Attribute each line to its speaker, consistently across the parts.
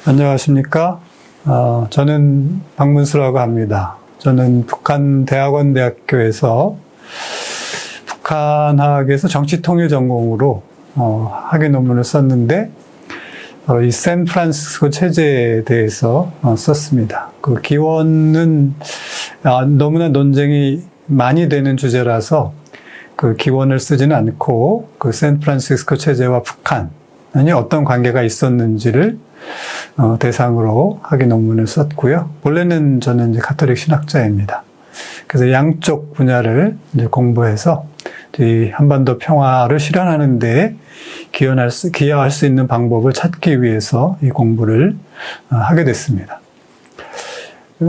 Speaker 1: 안녕하십니까? 저는 박문수라고 합니다. 저는 북한대학원대학교에서 북한학에서 정치통일 전공으로 학위 논문을 썼는데 바로 이 샌프란시스코 체제에 대해서 썼습니다. 그 기원은 너무나 논쟁이 많이 되는 주제라서 그 기원을 쓰지는 않고 그 샌프란시스코 체제와 북한이 어떤 관계가 있었는지를 대상으로 학위 논문을 썼고요. 본래는 저는 이제 가톨릭 신학자입니다. 그래서 양쪽 분야를 이제 공부해서 이 한반도 평화를 실현하는 데 기여할 수 있는 방법을 찾기 위해서 이 공부를 하게 됐습니다.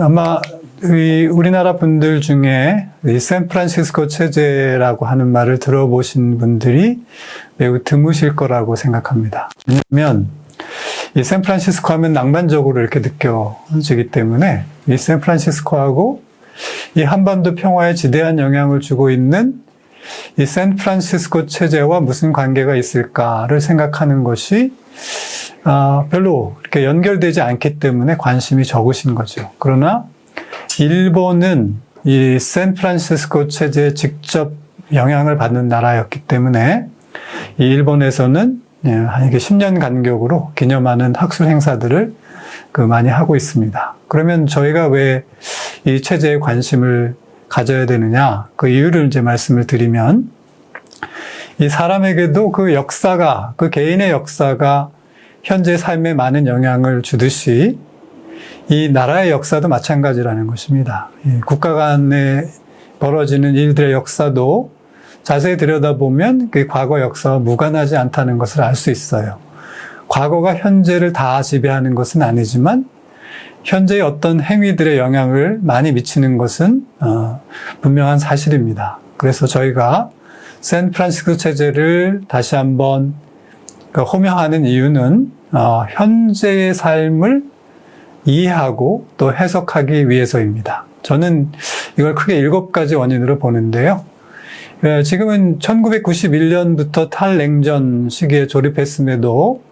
Speaker 1: 아마 우리나라 분들 중에 이 샌프란시스코 체제라고 하는 말을 들어보신 분들이 매우 드무실 거라고 생각합니다. 왜냐하면 이 샌프란시스코 하면 낭만적으로 이렇게 느껴지기 때문에 이 샌프란시스코하고 이 한반도 평화에 지대한 영향을 주고 있는 이 샌프란시스코 체제와 무슨 관계가 있을까를 생각하는 것이 별로 이렇게 연결되지 않기 때문에 관심이 적으신 거죠. 그러나 일본은 이 샌프란시스코 체제에 직접 영향을 받는 나라였기 때문에 이 일본에서는 한 10년 간격으로 기념하는 학술 행사들을 많이 하고 있습니다. 그러면 저희가 왜 이 체제에 관심을 가져야 되느냐? 그 이유를 이제 말씀을 드리면, 이 사람에게도 그 역사가, 그 개인의 역사가 현재 삶에 많은 영향을 주듯이 이 나라의 역사도 마찬가지라는 것입니다. 국가 간에 벌어지는 일들의 역사도 자세히 들여다보면 그 과거 역사와 무관하지 않다는 것을 알 수 있어요. 과거가 현재를 다 지배하는 것은 아니지만 현재의 어떤 행위들의 영향을 많이 미치는 것은 분명한 사실입니다. 그래서 저희가 샌프란시스코 체제를 다시 한번 호명하는 이유는 현재의 삶을 이해하고 또 해석하기 위해서입니다. 저는 이걸 크게 7가지 원인으로 보는데요. 지금은 1991년부터 탈냉전 시기에 졸입했음에도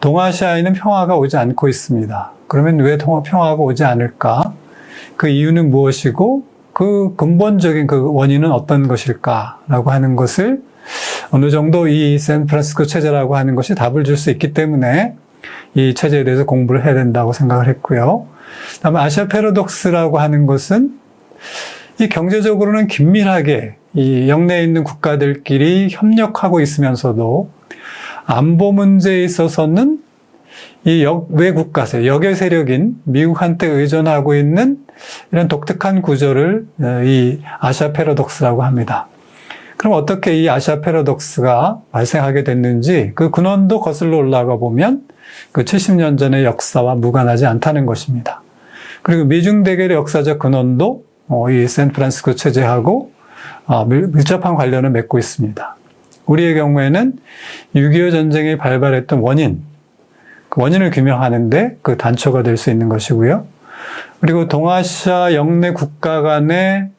Speaker 1: 동아시아에는 평화가 오지 않고 있습니다. 그러면 왜 평화가 오지 않을까? 그 이유는 무엇이고 그 근본적인 그 원인은 어떤 것일까라고 하는 것을 어느 정도 이 샌프란시스코 체제라고 하는 것이 답을 줄 수 있기 때문에 이 체제에 대해서 공부를 해야 된다고 생각을 했고요. 다음에 아시아 패러독스라고 하는 것은 이 경제적으로는 긴밀하게 이 영내에 있는 국가들끼리 협력하고 있으면서도 안보 문제에 있어서는 이 외국가세, 역의 세력인 미국한테 의존하고 있는 이런 독특한 구조를 이 아시아 패러독스라고 합니다. 그럼 어떻게 이 아시아 패러독스가 발생하게 됐는지 그 근원도 거슬러 올라가 보면 그 70년 전의 역사와 무관하지 않다는 것입니다. 그리고 미중 대결의 역사적 근원도 이 샌프란시스코 체제하고 밀접한 관련을 맺고 있습니다. 우리의 경우에는 6.25 전쟁이 발발했던 그 원인을 규명하는데 그 단초가 될 수 있는 것이고요. 그리고 동아시아 영내 국가 간의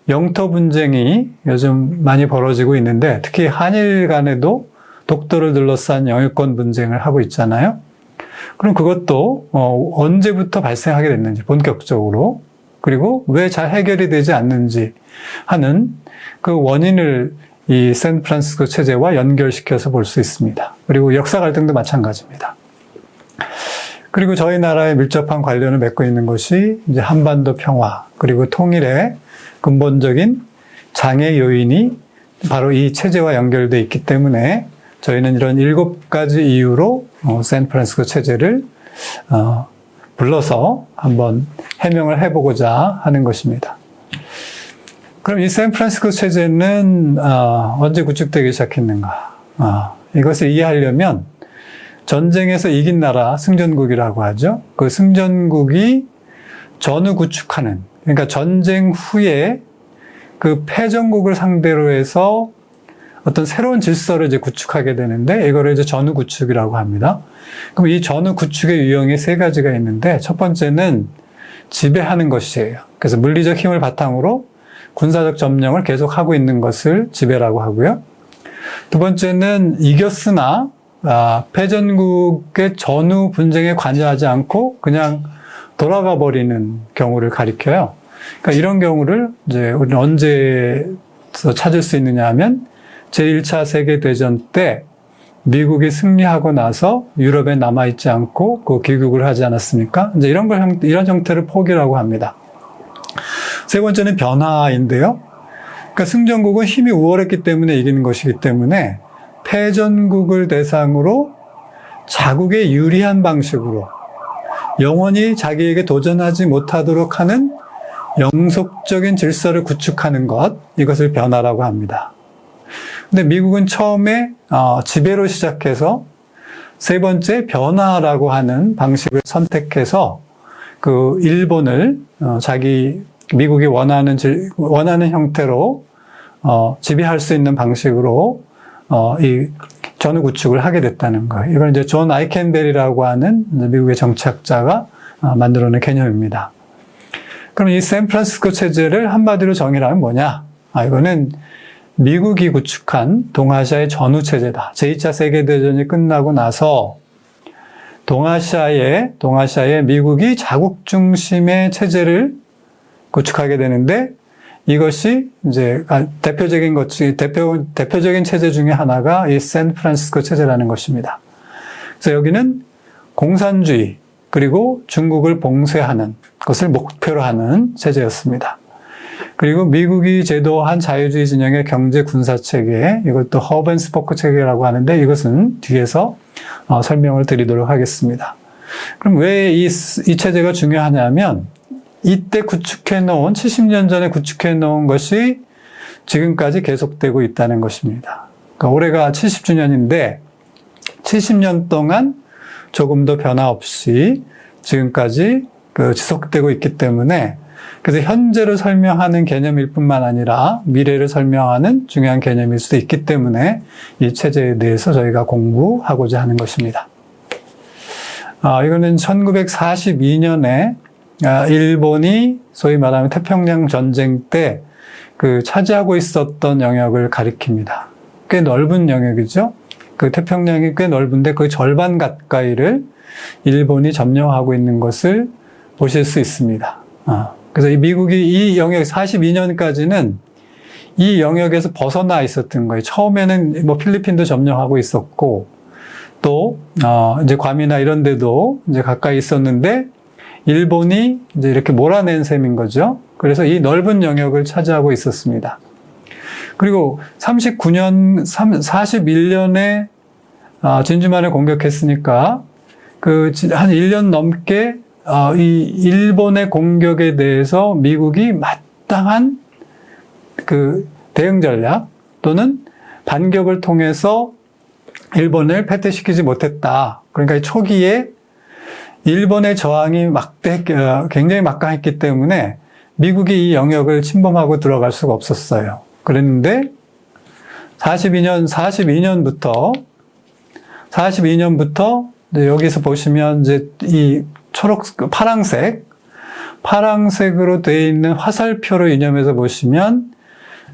Speaker 1: 영토 분쟁이 요즘 많이 벌어지고 있는데 특히 한일 간에도 독도를 둘러싼 영유권 분쟁을 하고 있잖아요. 그럼 그것도 언제부터 발생하게 됐는지 본격적으로, 그리고 왜 잘 해결이 되지 않는지 하는 그 원인을 이 샌프란시스코 체제와 연결시켜서 볼 수 있습니다. 그리고 역사 갈등도 마찬가지입니다. 그리고 저희 나라에 밀접한 관련을 맺고 있는 것이 이제 한반도 평화, 그리고 통일의 근본적인 장애 요인이 바로 이 체제와 연결되어 있기 때문에 저희는 이런 7가지 이유로 샌프란시스코 체제를 불러서 한번 해명을 해보고자 하는 것입니다. 그럼 이 샌프란시스코 체제는 언제 구축되기 시작했는가? 이것을 이해하려면 전쟁에서 이긴 나라, 승전국이라고 하죠. 그 승전국이 전후 구축하는, 그러니까 전쟁 후에 그 패전국을 상대로 해서 어떤 새로운 질서를 이제 구축하게 되는데 이거를 이제 전후 구축이라고 합니다. 그럼 이 전후 구축의 유형이 3가지가 있는데 첫 번째는 지배하는 것이에요. 그래서 물리적 힘을 바탕으로 군사적 점령을 계속하고 있는 것을 지배라고 하고요. 두 번째는 이겼으나 패전국의 전후 분쟁에 관여하지 않고 그냥 돌아가 버리는 경우를 가리켜요. 그러니까 이런 경우를 이제 우리는 언제서 찾을 수 있느냐 하면 제1차 세계대전 때 미국이 승리하고 나서 유럽에 남아있지 않고 그 귀국을 하지 않았습니까? 이제 이런 형태를 포기라고 합니다. 세 번째는 변화인데요. 그러니까 승전국은 힘이 우월했기 때문에 이기는 것이기 때문에 패전국을 대상으로 자국에 유리한 방식으로 영원히 자기에게 도전하지 못하도록 하는 영속적인 질서를 구축하는 것, 이것을 변화라고 합니다. 근데 미국은 처음에 지배로 시작해서 세 번째 변화라고 하는 방식을 선택해서 그 일본을 미국이 원하는 형태로 지배할 수 있는 방식으로 이 전후 구축을 하게 됐다는 거예요. 이걸 이제 존 아이켄벨이라고 하는 미국의 정치학자가 만들어낸 개념입니다. 그럼 이 샌프란시스코 체제를 한마디로 정의하면 뭐냐? 이거는 미국이 구축한 동아시아의 전후 체제다. 제2차 세계대전이 끝나고 나서 동아시아에 미국이 자국 중심의 체제를 구축하게 되는데, 이것이 이제 대표적인 체제 중에 하나가 이 샌프란시스코 체제라는 것입니다. 그래서 여기는 공산주의 그리고 중국을 봉쇄하는 것을 목표로 하는 체제였습니다. 그리고 미국이 제도한 자유주의 진영의 경제 군사 체계, 이것도 허브 앤 스포크 체계라고 하는데 이것은 뒤에서 설명을 드리도록 하겠습니다. 그럼 왜 이 체제가 중요하냐면, 이때 70년 전에 구축해 놓은 것이 지금까지 계속되고 있다는 것입니다. 그러니까 올해가 70주년인데 70년 동안 조금도 변화 없이 지금까지 지속되고 있기 때문에, 그래서 현재를 설명하는 개념일 뿐만 아니라 미래를 설명하는 중요한 개념일 수도 있기 때문에 이 체제에 대해서 저희가 공부하고자 하는 것입니다. 이거는 1942년에 일본이 소위 말하면 태평양 전쟁 때 차지하고 있었던 영역을 가리킵니다. 꽤 넓은 영역이죠. 그 태평양이 꽤 넓은데 그 절반 가까이를 일본이 점령하고 있는 것을 보실 수 있습니다. 그래서 미국이 이 영역 42년까지는 이 영역에서 벗어나 있었던 거예요. 처음에는 필리핀도 점령하고 있었고, 또 이제 괌이나 이런 데도 이제 가까이 있었는데 일본이 이제 이렇게 몰아낸 셈인 거죠. 그래서 이 넓은 영역을 차지하고 있었습니다. 그리고 41년에 진주만을 공격했으니까 한 1년 넘게 이 일본의 공격에 대해서 미국이 마땅한 대응 전략 또는 반격을 통해서 일본을 패퇴시키지 못했다. 그러니까 초기에 일본의 저항이 굉장히 막강했기 때문에 미국이 이 영역을 침범하고 들어갈 수가 없었어요. 그랬는데 42년부터 여기서 보시면 이제 이 파랑색으로 되어 있는 화살표로 이념해서 보시면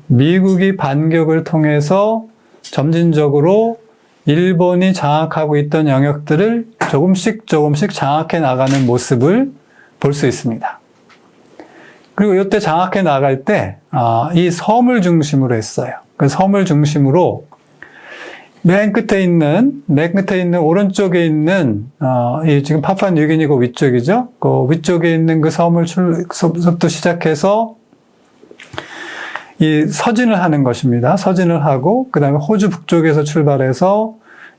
Speaker 1: 미국이 반격을 통해서 점진적으로 일본이 장악하고 있던 영역들을 조금씩 장악해 나가는 모습을 볼 수 있습니다. 그리고 이때 장악해 나갈 때 이 섬을 중심으로 했어요. 그 섬을 중심으로 맨 끝에 있는 오른쪽에 있는 이 지금 파푸아뉴기니고 위쪽이죠. 그 위쪽에 있는 그 섬부터 시작해서 이 서진을 하는 것입니다. 서진을 하고 그 다음에 호주 북쪽에서 출발해서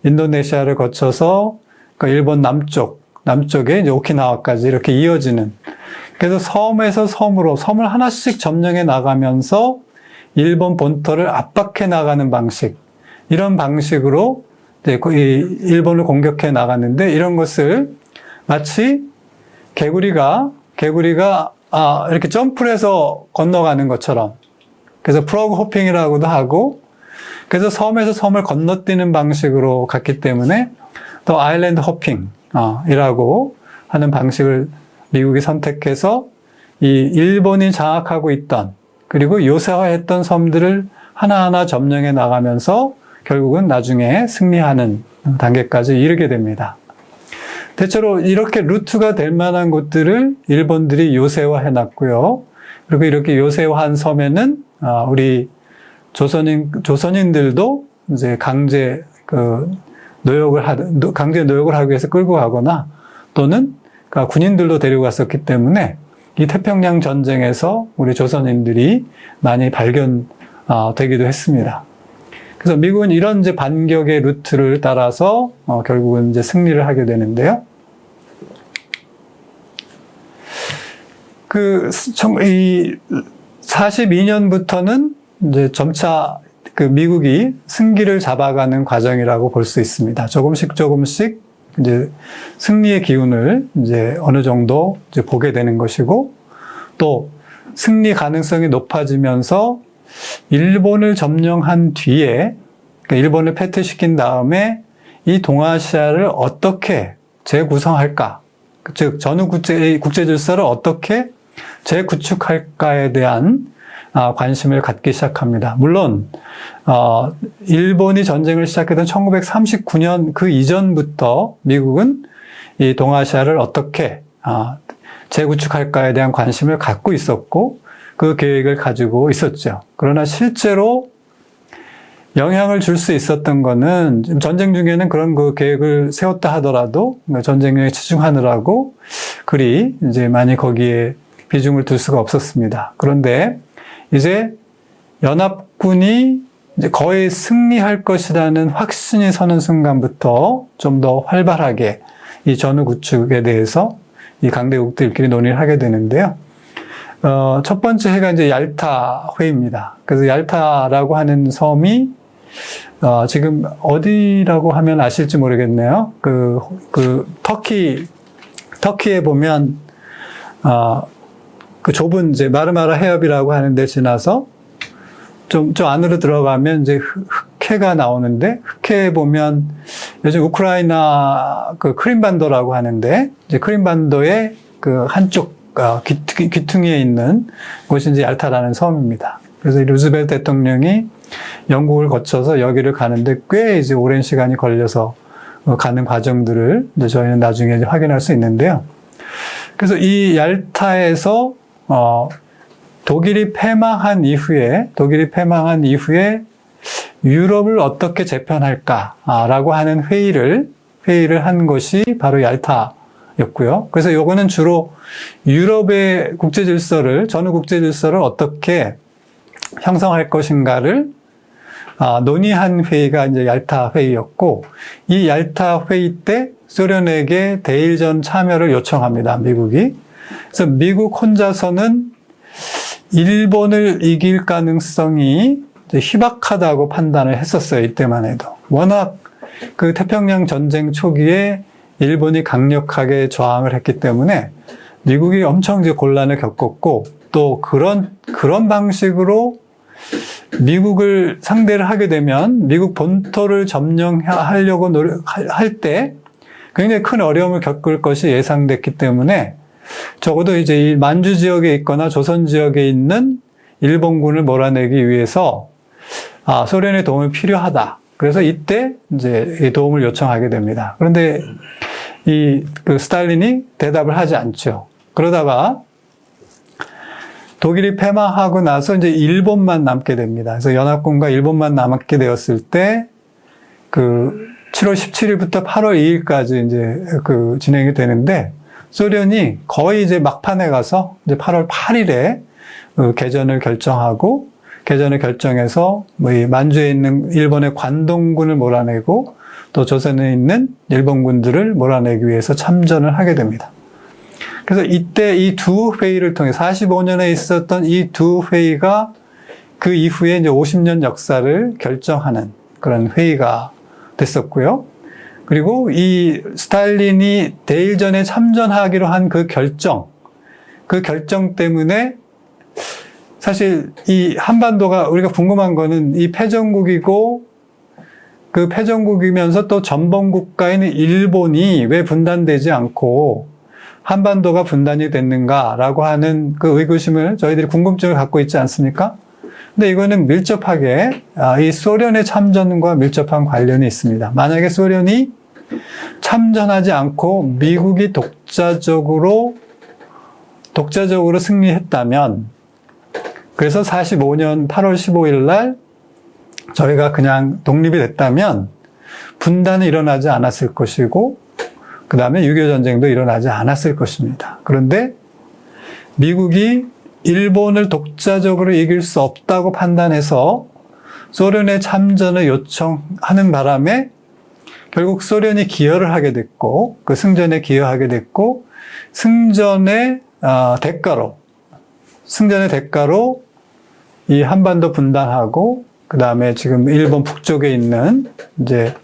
Speaker 1: 인도네시아를 거쳐서 그 일본 남쪽에 이제 오키나와까지 이렇게 이어지는, 그래서 섬에서 섬을 하나씩 점령해 나가면서 일본 본토를 압박해 나가는 방식, 이런 방식으로 이제 일본을 공격해 나갔는데, 이런 것을 마치 개구리가 이렇게 점프를 해서 건너가는 것처럼, 그래서 프로그 호핑이라고도 하고, 그래서 섬에서 섬을 건너뛰는 방식으로 갔기 때문에 또 아일랜드 호핑이라고 하는 방식을 미국이 선택해서 이 일본이 장악하고 있던, 그리고 요새화했던 섬들을 하나하나 점령해 나가면서 결국은 나중에 승리하는 단계까지 이르게 됩니다. 대체로 이렇게 루트가 될 만한 곳들을 일본들이 요새화해 놨고요. 그리고 이렇게 요새화한 섬에는 우리 조선인들도 이제 강제 노역을 하기 위해서 끌고 가거나 또는 군인들도 데려갔었기 때문에 이 태평양 전쟁에서 우리 조선인들이 많이 발견되기도 했습니다. 그래서 미국은 이런 이제 반격의 루트를 따라서 결국은 이제 승리를 하게 되는데요. 이 42년부터는 이제 점차 미국이 승기를 잡아가는 과정이라고 볼 수 있습니다. 조금씩 이제 승리의 기운을 이제 어느 정도 이제 보게 되는 것이고, 또 승리 가능성이 높아지면서 일본을 점령한 뒤에, 그러니까 일본을 패퇴시킨 다음에 이 동아시아를 어떻게 재구성할까, 즉 전후 국제 질서를 어떻게 재구축할까에 대한 관심을 갖기 시작합니다. 물론 일본이 전쟁을 시작했던 1939년 그 이전부터 미국은 이 동아시아를 어떻게 재구축할까에 대한 관심을 갖고 있었고 그 계획을 가지고 있었죠. 그러나 실제로 영향을 줄 수 있었던 거는, 전쟁 중에는 그런 그 계획을 세웠다 하더라도 전쟁에 치중하느라고 그리 이제 많이 거기에 비중을 둘 수가 없었습니다. 그런데 이제 연합군이 이제 거의 승리할 것이라는 확신이 서는 순간부터 좀 더 활발하게 이 전후 구축에 대해서 이 강대국들끼리 논의를 하게 되는데요. 첫 번째 해가 이제 얄타 회의입니다. 그래서 얄타라고 하는 섬이 지금 어디라고 하면 아실지 모르겠네요. 터키에 보면 그 좁은 이제 마르마라 해협이라고 하는 데 지나서 좀 안으로 들어가면 이제 흑해가 나오는데, 흑해에 보면 요즘 우크라이나 크림반도라고 하는데, 이제 크림반도의 그 한쪽 귀퉁이에 있는 곳이 이제 얄타라는 섬입니다. 그래서 루즈벨트 대통령이 영국을 거쳐서 여기를 가는데 꽤 이제 오랜 시간이 걸려서 가는 과정들을 이제 저희는 나중에 이제 확인할 수 있는데요. 그래서 이 얄타에서 독일이 패망한 이후에 유럽을 어떻게 재편할까라고 하는 회의를 한 것이 바로 얄타였고요. 그래서 요거는 주로 유럽의 전후 국제 질서를 어떻게 형성할 것인가를 논의한 회의가 이제 얄타 회의였고, 이 얄타 회의 때 소련에게 대일전 참여를 요청합니다, 미국이. 그래서 미국 혼자서는 일본을 이길 가능성이 희박하다고 판단을 했었어요, 이때만 해도. 워낙 그 태평양 전쟁 초기에 일본이 강력하게 저항을 했기 때문에 미국이 엄청 이제 곤란을 겪었고, 또 그런 방식으로 미국을 상대를 하게 되면 미국 본토를 점령하려고 할 때 굉장히 큰 어려움을 겪을 것이 예상됐기 때문에 적어도 이제 이 만주 지역에 있거나 조선 지역에 있는 일본군을 몰아내기 위해서 소련의 도움이 필요하다. 그래서 이때 이제 도움을 요청하게 됩니다. 그런데 스탈린이 대답을 하지 않죠. 그러다가 독일이 패망하고 나서 이제 일본만 남게 됩니다. 그래서 연합군과 일본만 남게 되었을 때 7월 17일부터 8월 2일까지 이제 진행이 되는데, 소련이 거의 이제 막판에 가서 이제 8월 8일에 개전을 결정하고, 개전을 결정해서 이 만주에 있는 일본의 관동군을 몰아내고 또 조선에 있는 일본군들을 몰아내기 위해서 참전을 하게 됩니다. 그래서 이때 이 두 회의를 통해 45년에 있었던 이 두 회의가 그 이후에 이제 50년 역사를 결정하는 그런 회의가 됐었고요. 그리고 이 스탈린이 대일전에 참전하기로 한 그 결정 때문에 사실 이 한반도가, 우리가 궁금한 거는 이 패전국이고 그 패전국이면서 또 전범국가인 일본이 왜 분단되지 않고 한반도가 분단이 됐는가라고 하는 그 의구심을, 저희들이 궁금증을 갖고 있지 않습니까? 근데 이거는 밀접하게 이 소련의 참전과 밀접한 관련이 있습니다. 만약에 소련이 참전하지 않고 미국이 독자적으로 승리했다면, 그래서 45년 8월 15일 날 저희가 그냥 독립이 됐다면 분단이 일어나지 않았을 것이고, 그 다음에 6.25 전쟁도 일어나지 않았을 것입니다. 그런데 미국이 일본을 독자적으로 이길 수 없다고 판단해서 소련의 참전을 요청하는 바람에 결국 소련이 기여를 하게 됐고, 그 승전에 기여하게 됐고, 승전의 대가로 이 한반도 분단하고, 그 다음에 지금 일본 북쪽에 있는 이제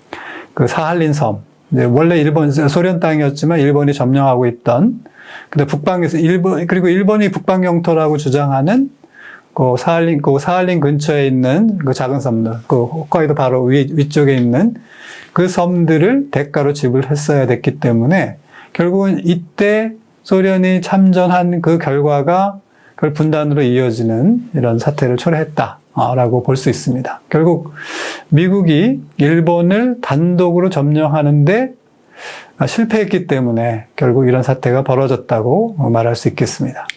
Speaker 1: 그 사할린 섬, 이제 원래 소련 땅이었지만 일본이 점령하고 있던, 근데 북방에서 그리고 일본이 북방 영토라고 주장하는 그 사할린 근처에 있는 그 작은 섬들, 그 홋카이도 바로 위쪽에 있는 그 섬들을 대가로 지불했어야 됐기 때문에 결국은 이때 소련이 참전한 그 결과가 그걸 분단으로 이어지는 이런 사태를 초래했다라고 볼 수 있습니다. 결국 미국이 일본을 단독으로 점령하는데 실패했기 때문에 결국 이런 사태가 벌어졌다고 말할 수 있겠습니다.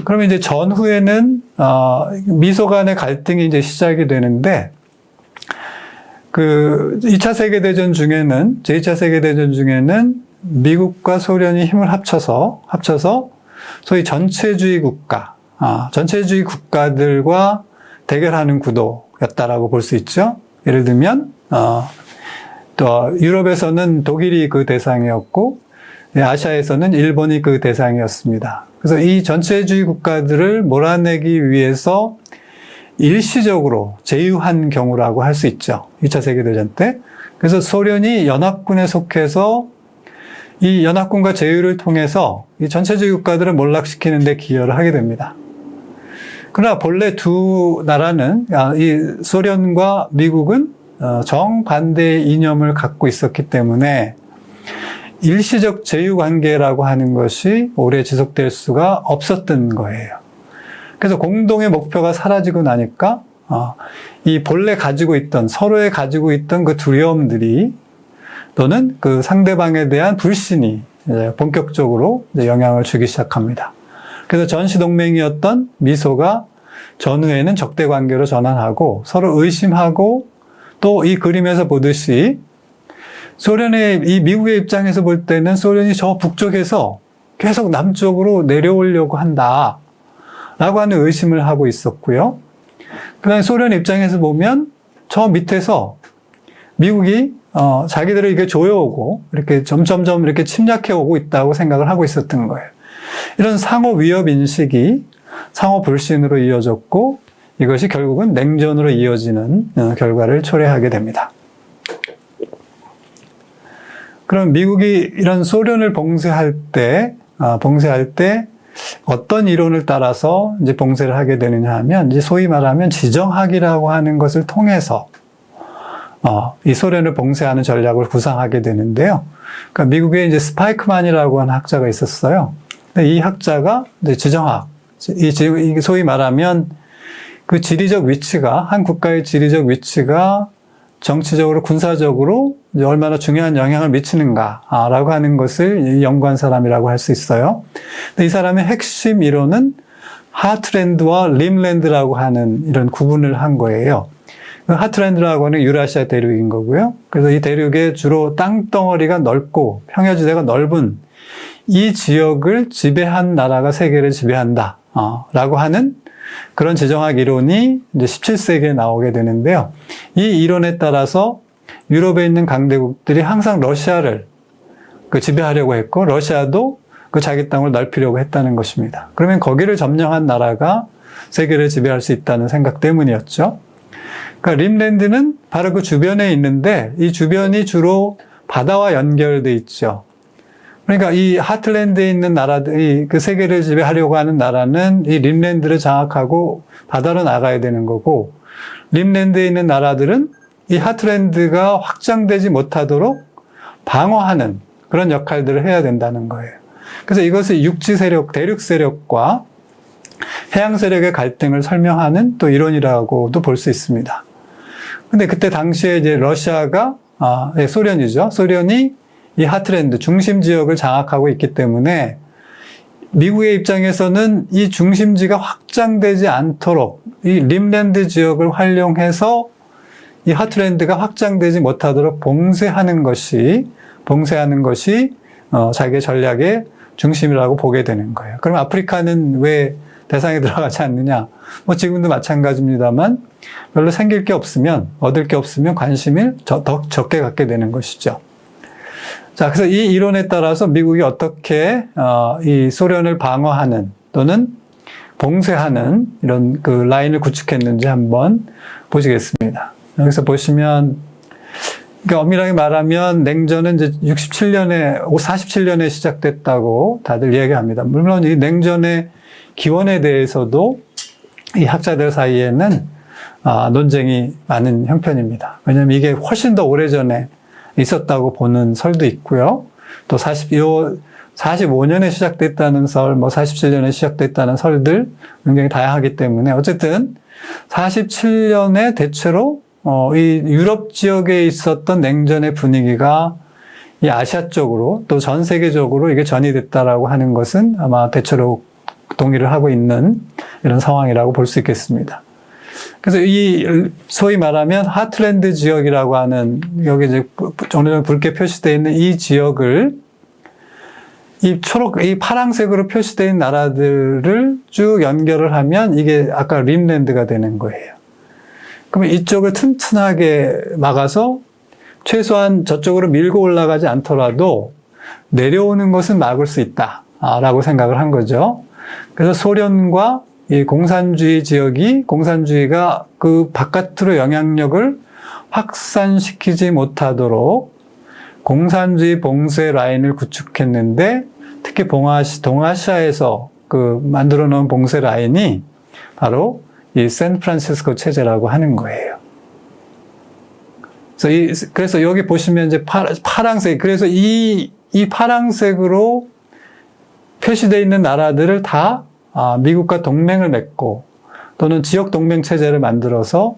Speaker 1: 그러면 이제 전후에는 미소 간의 갈등이 이제 시작이 되는데, 그 2차 세계대전 중에는, 제2차 세계대전 중에는 미국과 소련이 힘을 합쳐서 소위 전체주의 국가들과 대결하는 구도였다라고 볼 수 있죠. 예를 들면 또 유럽에서는 독일이 그 대상이었고, 아시아에서는 일본이 그 대상이었습니다. 그래서 이 전체주의 국가들을 몰아내기 위해서 일시적으로 제휴한 경우라고 할 수 있죠. 2차 세계대전 때. 그래서 소련이 연합군에 속해서 이 연합군과 제휴를 통해서 이 전체주의 국가들을 몰락시키는 데 기여를 하게 됩니다. 그러나 본래 두 나라는, 이 소련과 미국은 정반대의 이념을 갖고 있었기 때문에 일시적 제휴 관계라고 하는 것이 오래 지속될 수가 없었던 거예요. 그래서 공동의 목표가 사라지고 나니까 이 본래 서로에 가지고 있던 그 두려움들이, 또는 그 상대방에 대한 불신이 본격적으로 영향을 주기 시작합니다. 그래서 전시동맹이었던 미소가 전후에는 적대 관계로 전환하고 서로 의심하고, 또 이 그림에서 보듯이 이 미국의 입장에서 볼 때는 소련이 저 북쪽에서 계속 남쪽으로 내려오려고 한다 라고 하는 의심을 하고 있었고요. 그 다음에 소련 입장에서 보면 저 밑에서 미국이 자기들을 이렇게 조여오고 이렇게 점점점 이렇게 침략해오고 있다고 생각을 하고 있었던 거예요. 이런 상호 위협 인식이 상호 불신으로 이어졌고, 이것이 결국은 냉전으로 이어지는 결과를 초래하게 됩니다. 그럼 미국이 이런 소련을 봉쇄할 때 어떤 이론을 따라서 이제 봉쇄를 하게 되느냐 하면, 이제 소위 말하면 지정학이라고 하는 것을 통해서 이 소련을 봉쇄하는 전략을 구상하게 되는데요. 그러니까 미국에 이제 스파이크만이라고 하는 학자가 있었어요. 근데 이 학자가 이제 지정학, 이게 소위 말하면 그 한 국가의 지리적 위치가 정치적으로, 군사적으로 이제 얼마나 중요한 영향을 미치는가라고 하는 것을 연구한 사람이라고 할 수 있어요. 근데 이 사람의 핵심 이론은 하트랜드와 림랜드라고 하는 이런 구분을 한 거예요. 그 하트랜드라고 하는 유라시아 대륙인 거고요. 그래서 이 대륙에 주로 땅덩어리가 넓고 평야지대가 넓은 이 지역을 지배한 나라가 세계를 지배한다 라고 하는 그런 지정학 이론이 이제 17세기에 나오게 되는데요. 이 이론에 따라서 유럽에 있는 강대국들이 항상 러시아를 지배하려고 했고, 러시아도 그 자기 땅을 넓히려고 했다는 것입니다. 그러면 거기를 점령한 나라가 세계를 지배할 수 있다는 생각 때문이었죠. 그러니까 림랜드는 바로 그 주변에 있는데, 이 주변이 주로 바다와 연결돼 있죠. 그러니까 이 하틀랜드에 있는 나라들이 그 세계를 지배하려고 하는 나라는 이 림랜드를 장악하고 바다로 나가야 되는 거고, 림랜드에 있는 나라들은 이 하틀랜드가 확장되지 못하도록 방어하는 그런 역할들을 해야 된다는 거예요. 그래서 이것을 육지 세력, 대륙 세력과 해양 세력의 갈등을 설명하는 또 이론이라고도 볼 수 있습니다. 근데 그때 당시에 이제 러시아가, 소련이죠. 소련이 이 하트랜드, 중심 지역을 장악하고 있기 때문에 미국의 입장에서는 이 중심지가 확장되지 않도록 이 림랜드 지역을 활용해서 이 하트랜드가 확장되지 못하도록 봉쇄하는 것이 자기의 전략의 중심이라고 보게 되는 거예요. 그럼 아프리카는 왜 대상에 들어가지 않느냐? 뭐 지금도 마찬가지입니다만 별로 생길 게 없으면, 얻을 게 없으면 관심을 더 적게 갖게 되는 것이죠. 자, 그래서 이 이론에 따라서 미국이 어떻게 이 소련을 방어하는 또는 봉쇄하는 이런 그 라인을 구축했는지 한번 보시겠습니다. 여기서 보시면, 그러니까 엄밀하게 말하면 냉전은 이제 47년에 시작됐다고 다들 이야기합니다. 물론 이 냉전의 기원에 대해서도 이 학자들 사이에는 논쟁이 많은 형편입니다. 왜냐하면 이게 훨씬 더 오래전에 있었다고 보는 설도 있고요. 또 45년에 시작됐다는 설, 47년에 시작됐다는 설들 굉장히 다양하기 때문에 어쨌든 47년에 대체로 이 유럽 지역에 있었던 냉전의 분위기가 이 아시아 쪽으로 또 전 세계적으로 이게 전이됐다라고 하는 것은 아마 대체로 동의를 하고 있는 이런 상황이라고 볼 수 있겠습니다. 그래서 이 소위 말하면 하트랜드 지역이라고 하는 여기 이제 어느 정도 붉게 표시되어 있는 이 지역을 이 파란색으로 표시되어 있는 나라들을 쭉 연결을 하면 이게 아까 림랜드가 되는 거예요. 그러면 이쪽을 튼튼하게 막아서 최소한 저쪽으로 밀고 올라가지 않더라도 내려오는 것은 막을 수 있다라고 생각을 한 거죠. 그래서 소련과 이 공산주의가 그 바깥으로 영향력을 확산시키지 못하도록 공산주의 봉쇄 라인을 구축했는데 특히 동아시아에서 그 만들어 놓은 봉쇄 라인이 바로 이 샌프란시스코 체제라고 하는 거예요. 그래서 여기 보시면 이제 파란색, 그래서 이 파란색으로 표시되어 있는 나라들을 다 미국과 동맹을 맺고 또는 지역 동맹 체제를 만들어서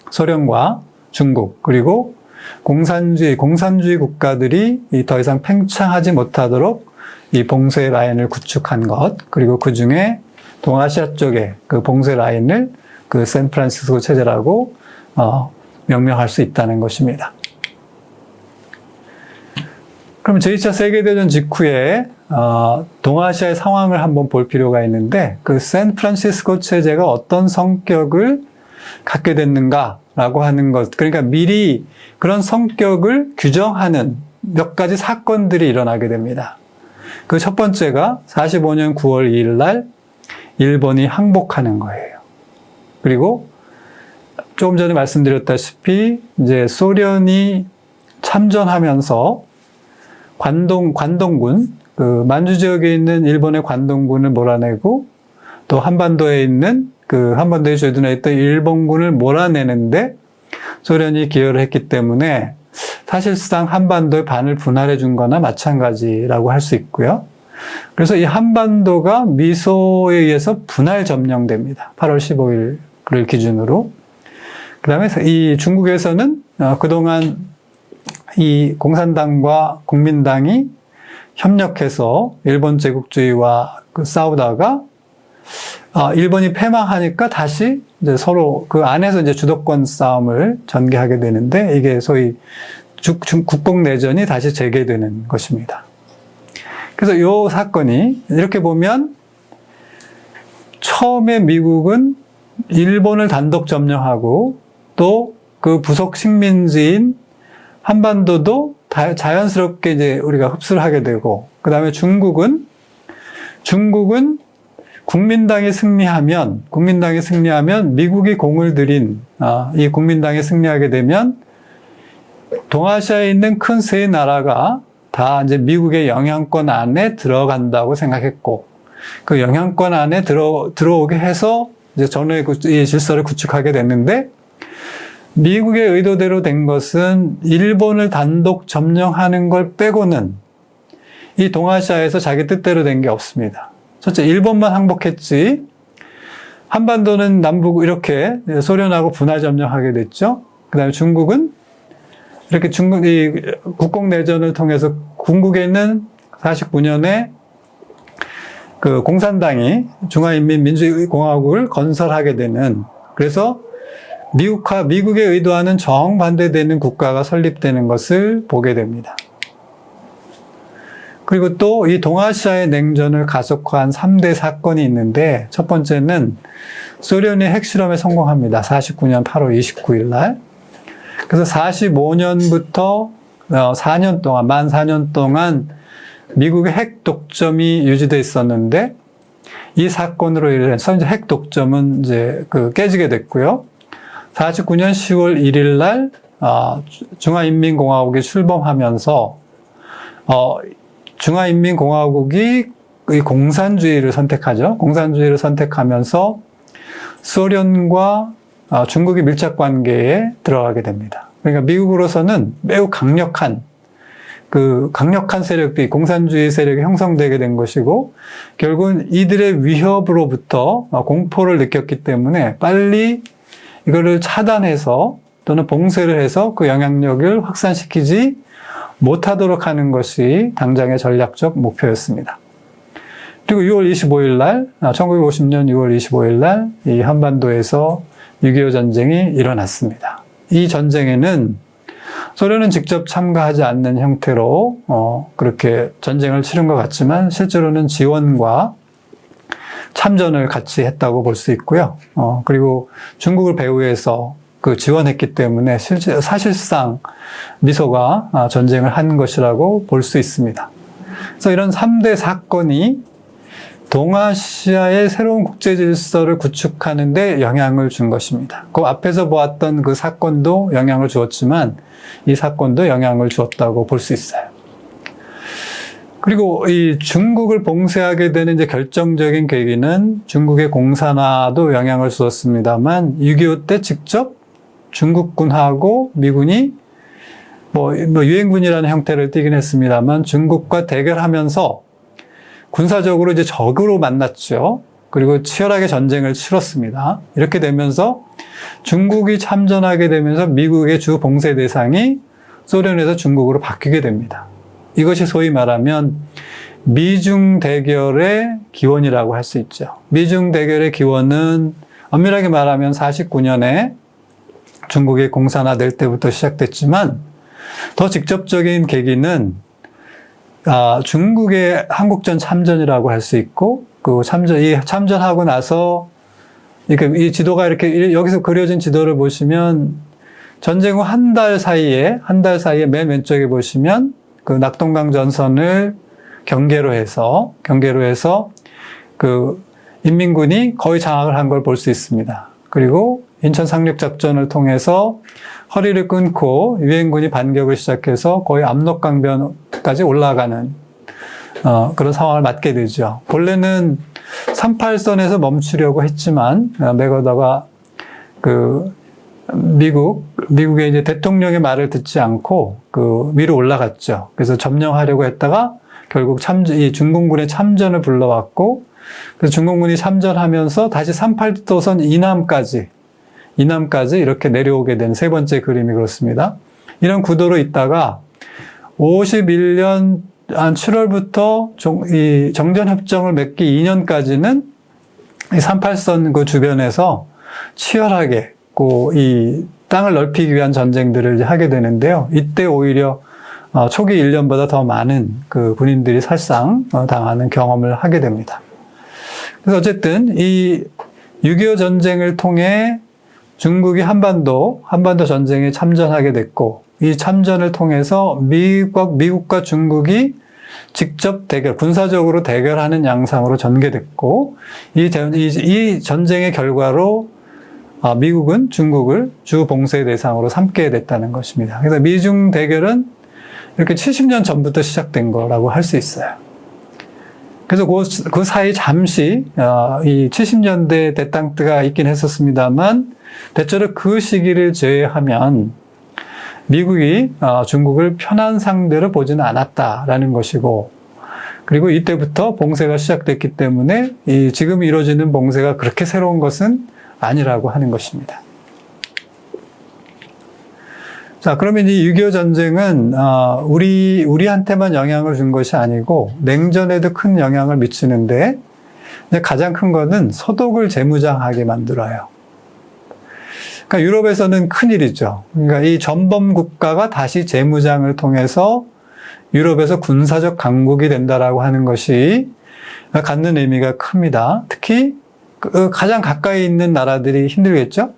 Speaker 1: 소련과 중국 그리고 공산주의 국가들이 더 이상 팽창하지 못하도록 이 봉쇄 라인을 구축한 것, 그리고 그 중에 동아시아 쪽에 그 봉쇄 라인을 그 샌프란시스코 체제라고 명명할 수 있다는 것입니다. 그럼 제2차 세계대전 직후에 동아시아의 상황을 한번 볼 필요가 있는데 그 샌프란시스코 체제가 어떤 성격을 갖게 됐는가라고 하는 것, 그러니까 미리 그런 성격을 규정하는 몇 가지 사건들이 일어나게 됩니다. 그 첫 번째가 45년 9월 2일 날 일본이 항복하는 거예요. 그리고 조금 전에 말씀드렸다시피 이제 소련이 참전하면서 관동군, 그 만주 지역에 있는 일본의 관동군을 몰아내고 또 한반도에 있는 그 한반도에 주둔해 있던 일본군을 몰아내는데 소련이 기여를 했기 때문에 사실상 한반도의 반을 분할해 준 거나 마찬가지라고 할 수 있고요. 그래서 이 한반도가 미소에 의해서 분할 점령됩니다. 8월 15일을 기준으로. 그 다음에 이 중국에서는 그동안 이 공산당과 국민당이 협력해서 일본 제국주의와 싸우다가 일본이 패망하니까 다시 이제 서로 그 안에서 이제 주도권 싸움을 전개하게 되는데 이게 소위 국共내전이 다시 재개되는 것입니다. 그래서 이 사건이 이렇게 보면 처음에 미국은 일본을 단독 점령하고 또 그 부속 식민지인 한반도도 자연스럽게 이제 우리가 흡수를 하게 되고, 그 다음에 중국은 국민당이 승리하면 미국이 공을 들인 이 국민당이 승리하게 되면 동아시아에 있는 큰 세 나라가 다 이제 미국의 영향권 안에 들어간다고 생각했고, 그 영향권 안에 들어오게 해서 이제 전후의 질서를 구축하게 됐는데, 미국의 의도대로 된 것은 일본을 단독 점령하는 걸 빼고는 이 동아시아에서 자기 뜻대로 된 게 없습니다. 첫째, 일본만 항복했지 한반도는 남북 이렇게 소련하고 분할 점령하게 됐죠. 그 다음에 중국은 이렇게 이 국공내전을 통해서 궁극에는 49년에 그 공산당이 중화인민민주공화국을 건설하게 되는, 그래서 미국의 의도와는 정반대되는 국가가 설립되는 것을 보게 됩니다. 그리고 또 이 동아시아의 냉전을 가속화한 3대 사건이 있는데, 첫 번째는 소련이 핵실험에 성공합니다. 49년 8월 29일 날. 그래서 45년부터 4년 동안, 만 4년 동안 미국의 핵 독점이 유지되어 있었는데, 이 사건으로 인해서 이제 핵 독점은 이제 깨지게 됐고요. 49년 10월 1일 날 중화인민공화국이 출범하면서 중화인민공화국이 이 공산주의를 선택하죠. 공산주의를 선택하면서 소련과 중국이 밀착 관계에 들어가게 됩니다. 그러니까 미국으로서는 매우 강력한 세력들이, 공산주의 세력이 형성되게 된 것이고, 결국은 이들의 위협으로부터 공포를 느꼈기 때문에 빨리 이거를 차단해서 또는 봉쇄를 해서 그 영향력을 확산시키지 못하도록 하는 것이 당장의 전략적 목표였습니다. 그리고 6월 25일 날, 1950년 6월 25일 날 이 한반도에서 6.25 전쟁이 일어났습니다. 이 전쟁에는 소련은 직접 참가하지 않는 형태로 그렇게 전쟁을 치른 것 같지만 실제로는 지원과 참전을 같이 했다고 볼 수 있고요. 그리고 중국을 배후해서 지원했기 때문에 사실상 미소가 전쟁을 한 것이라고 볼 수 있습니다. 그래서 이런 3대 사건이 동아시아의 새로운 국제 질서를 구축하는 데 영향을 준 것입니다. 그 앞에서 보았던 그 사건도 영향을 주었지만 이 사건도 영향을 주었다고 볼 수 있어요. 그리고 이 중국을 봉쇄하게 되는 이제 결정적인 계기는 중국의 공산화도 영향을 주었습니다만 6.25 때 직접 중국군하고 미군이 유엔군이라는 형태를 띠긴 했습니다만 중국과 대결하면서 군사적으로 이제 적으로 만났죠. 그리고 치열하게 전쟁을 치렀습니다. 이렇게 되면서 중국이 참전하게 되면서 미국의 주 봉쇄 대상이 소련에서 중국으로 바뀌게 됩니다. 이것이 소위 말하면 미중 대결의 기원이라고 할 수 있죠. 미중 대결의 기원은 엄밀하게 말하면 49년에 중국이 공산화될 때부터 시작됐지만 더 직접적인 계기는 중국의 한국전 참전이라고 할 수 있고, 이 참전하고 나서 이 지도가 이렇게 여기서 그려진 지도를 보시면 전쟁 후 한 달 사이에 맨 왼쪽에 보시면 그 낙동강 전선을 경계로 해서 인민군이 거의 장악을 한 걸 볼 수 있습니다. 그리고 인천 상륙작전을 통해서 허리를 끊고 유엔군이 반격을 시작해서 거의 압록강변까지 올라가는 그런 상황을 맞게 되죠. 본래는 38선에서 멈추려고 했지만 맥어더가 미국의 이제 대통령의 말을 듣지 않고 위로 올라갔죠. 그래서 점령하려고 했다가 결국 이 중공군의 참전을 불러왔고, 그래서 중공군이 참전하면서 다시 38도선 이남까지 이렇게 내려오게 된 세 번째 그림이 그렇습니다. 이런 구도로 있다가 51년 한 7월부터 이 정전협정을 맺기 2년까지는 이 38선 주변에서 치열하게 이 땅을 넓히기 위한 전쟁들을 하게 되는데요. 이때 오히려 초기 1년보다 더 많은 군인들이 살상 당하는 경험을 하게 됩니다. 그래서 어쨌든 이 6.25 전쟁을 통해 중국이 한반도 전쟁에 참전하게 됐고, 이 참전을 통해서 미국과 중국이 직접 군사적으로 대결하는 양상으로 전개됐고, 이 전쟁의 결과로 미국은 중국을 주 봉쇄 대상으로 삼게 됐다는 것입니다. 그래서 미중 대결은 이렇게 70년 전부터 시작된 거라고 할 수 있어요. 그래서 그 사이 잠시 이 70년대 대땅트가 있긴 했었습니다만 대체로 그 시기를 제외하면 미국이 중국을 편한 상대로 보지는 않았다라는 것이고, 그리고 이때부터 봉쇄가 시작됐기 때문에 지금 이루어지는 봉쇄가 그렇게 새로운 것은 아니라고 하는 것입니다. 자, 그러면 이 6.25 전쟁은 우리한테만 영향을 준 것이 아니고 냉전에도 큰 영향을 미치는데 가장 큰 것은 소독을 재무장하게 만들어요. 그러니까 유럽에서는 큰일이죠. 그러니까 이 전범 국가가 다시 재무장을 통해서 유럽에서 군사적 강국이 된다라고 하는 것이 갖는 의미가 큽니다. 특히 가장 가까이 있는 나라들이 힘들겠죠.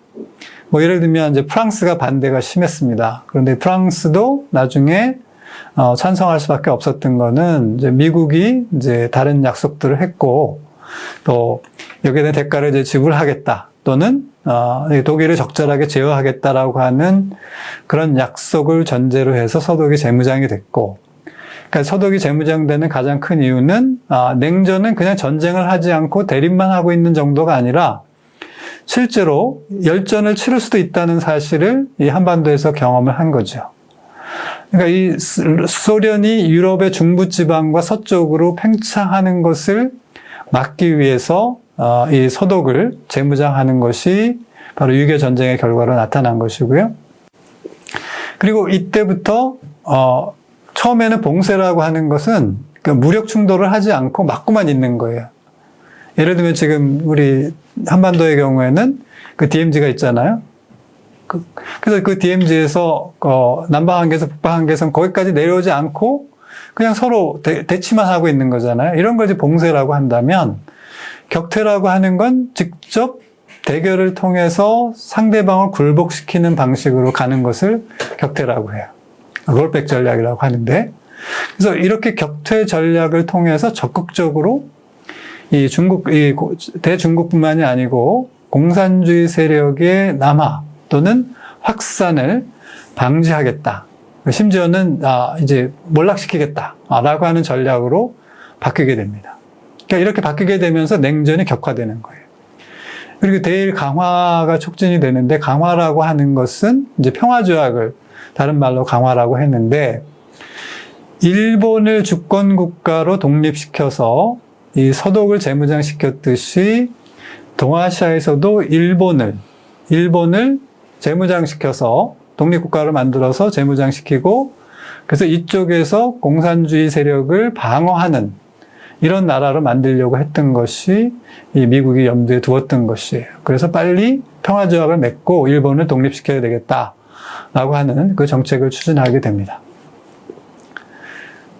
Speaker 1: 뭐 예를 들면 이제 프랑스가 반대가 심했습니다. 그런데 프랑스도 나중에 찬성할 수밖에 없었던 거는 이제 미국이 이제 다른 약속들을 했고 또 여기에 대한 대가를 이제 지불하겠다 또는 독일을 적절하게 제어하겠다라고 하는 그런 약속을 전제로 해서 서독이 재무장이 됐고, 그러니까 서독이 재무장되는 가장 큰 이유는 냉전은 그냥 전쟁을 하지 않고 대립만 하고 있는 정도가 아니라 실제로 열전을 치를 수도 있다는 사실을 이 한반도에서 경험을 한 거죠. 그러니까 이 소련이 유럽의 중부 지방과 서쪽으로 팽창하는 것을 막기 위해서 이 서독을 재무장하는 것이 바로 6.25 전쟁의 결과로 나타난 것이고요. 그리고 이때부터 처음에는 봉쇄라고 하는 것은 무력 충돌을 하지 않고 막고만 있는 거예요. 예를 들면 지금 우리 한반도의 경우에는 그 DMZ가 있잖아요. 그래서 그 DMZ에서 남방한계선, 북방한계선 거기까지 내려오지 않고 그냥 서로 대치만 하고 있는 거잖아요. 이런 걸 이제 봉쇄라고 한다면 격퇴라고 하는 건 직접 대결을 통해서 상대방을 굴복시키는 방식으로 가는 것을 격퇴라고 해요. 롤백 전략이라고 하는데, 그래서 이렇게 격퇴 전략을 통해서 적극적으로 이 대중국뿐만이 아니고 공산주의 세력의 남하 또는 확산을 방지하겠다. 심지어는 이제 몰락시키겠다라고 하는 전략으로 바뀌게 됩니다. 그러니까 이렇게 바뀌게 되면서 냉전이 격화되는 거예요. 그리고 대일 강화가 촉진이 되는데, 강화라고 하는 것은 이제 평화조약을 다른 말로 강화라고 했는데, 일본을 주권 국가로 독립시켜서 이 서독을 재무장시켰듯이 동아시아에서도 일본을 재무장시켜서 독립국가로 만들어서 재무장시키고, 그래서 이쪽에서 공산주의 세력을 방어하는 이런 나라로 만들려고 했던 것이 이 미국이 염두에 두었던 것이에요. 그래서 빨리 평화조약을 맺고 일본을 독립시켜야 되겠다라고 하는 그 정책을 추진하게 됩니다.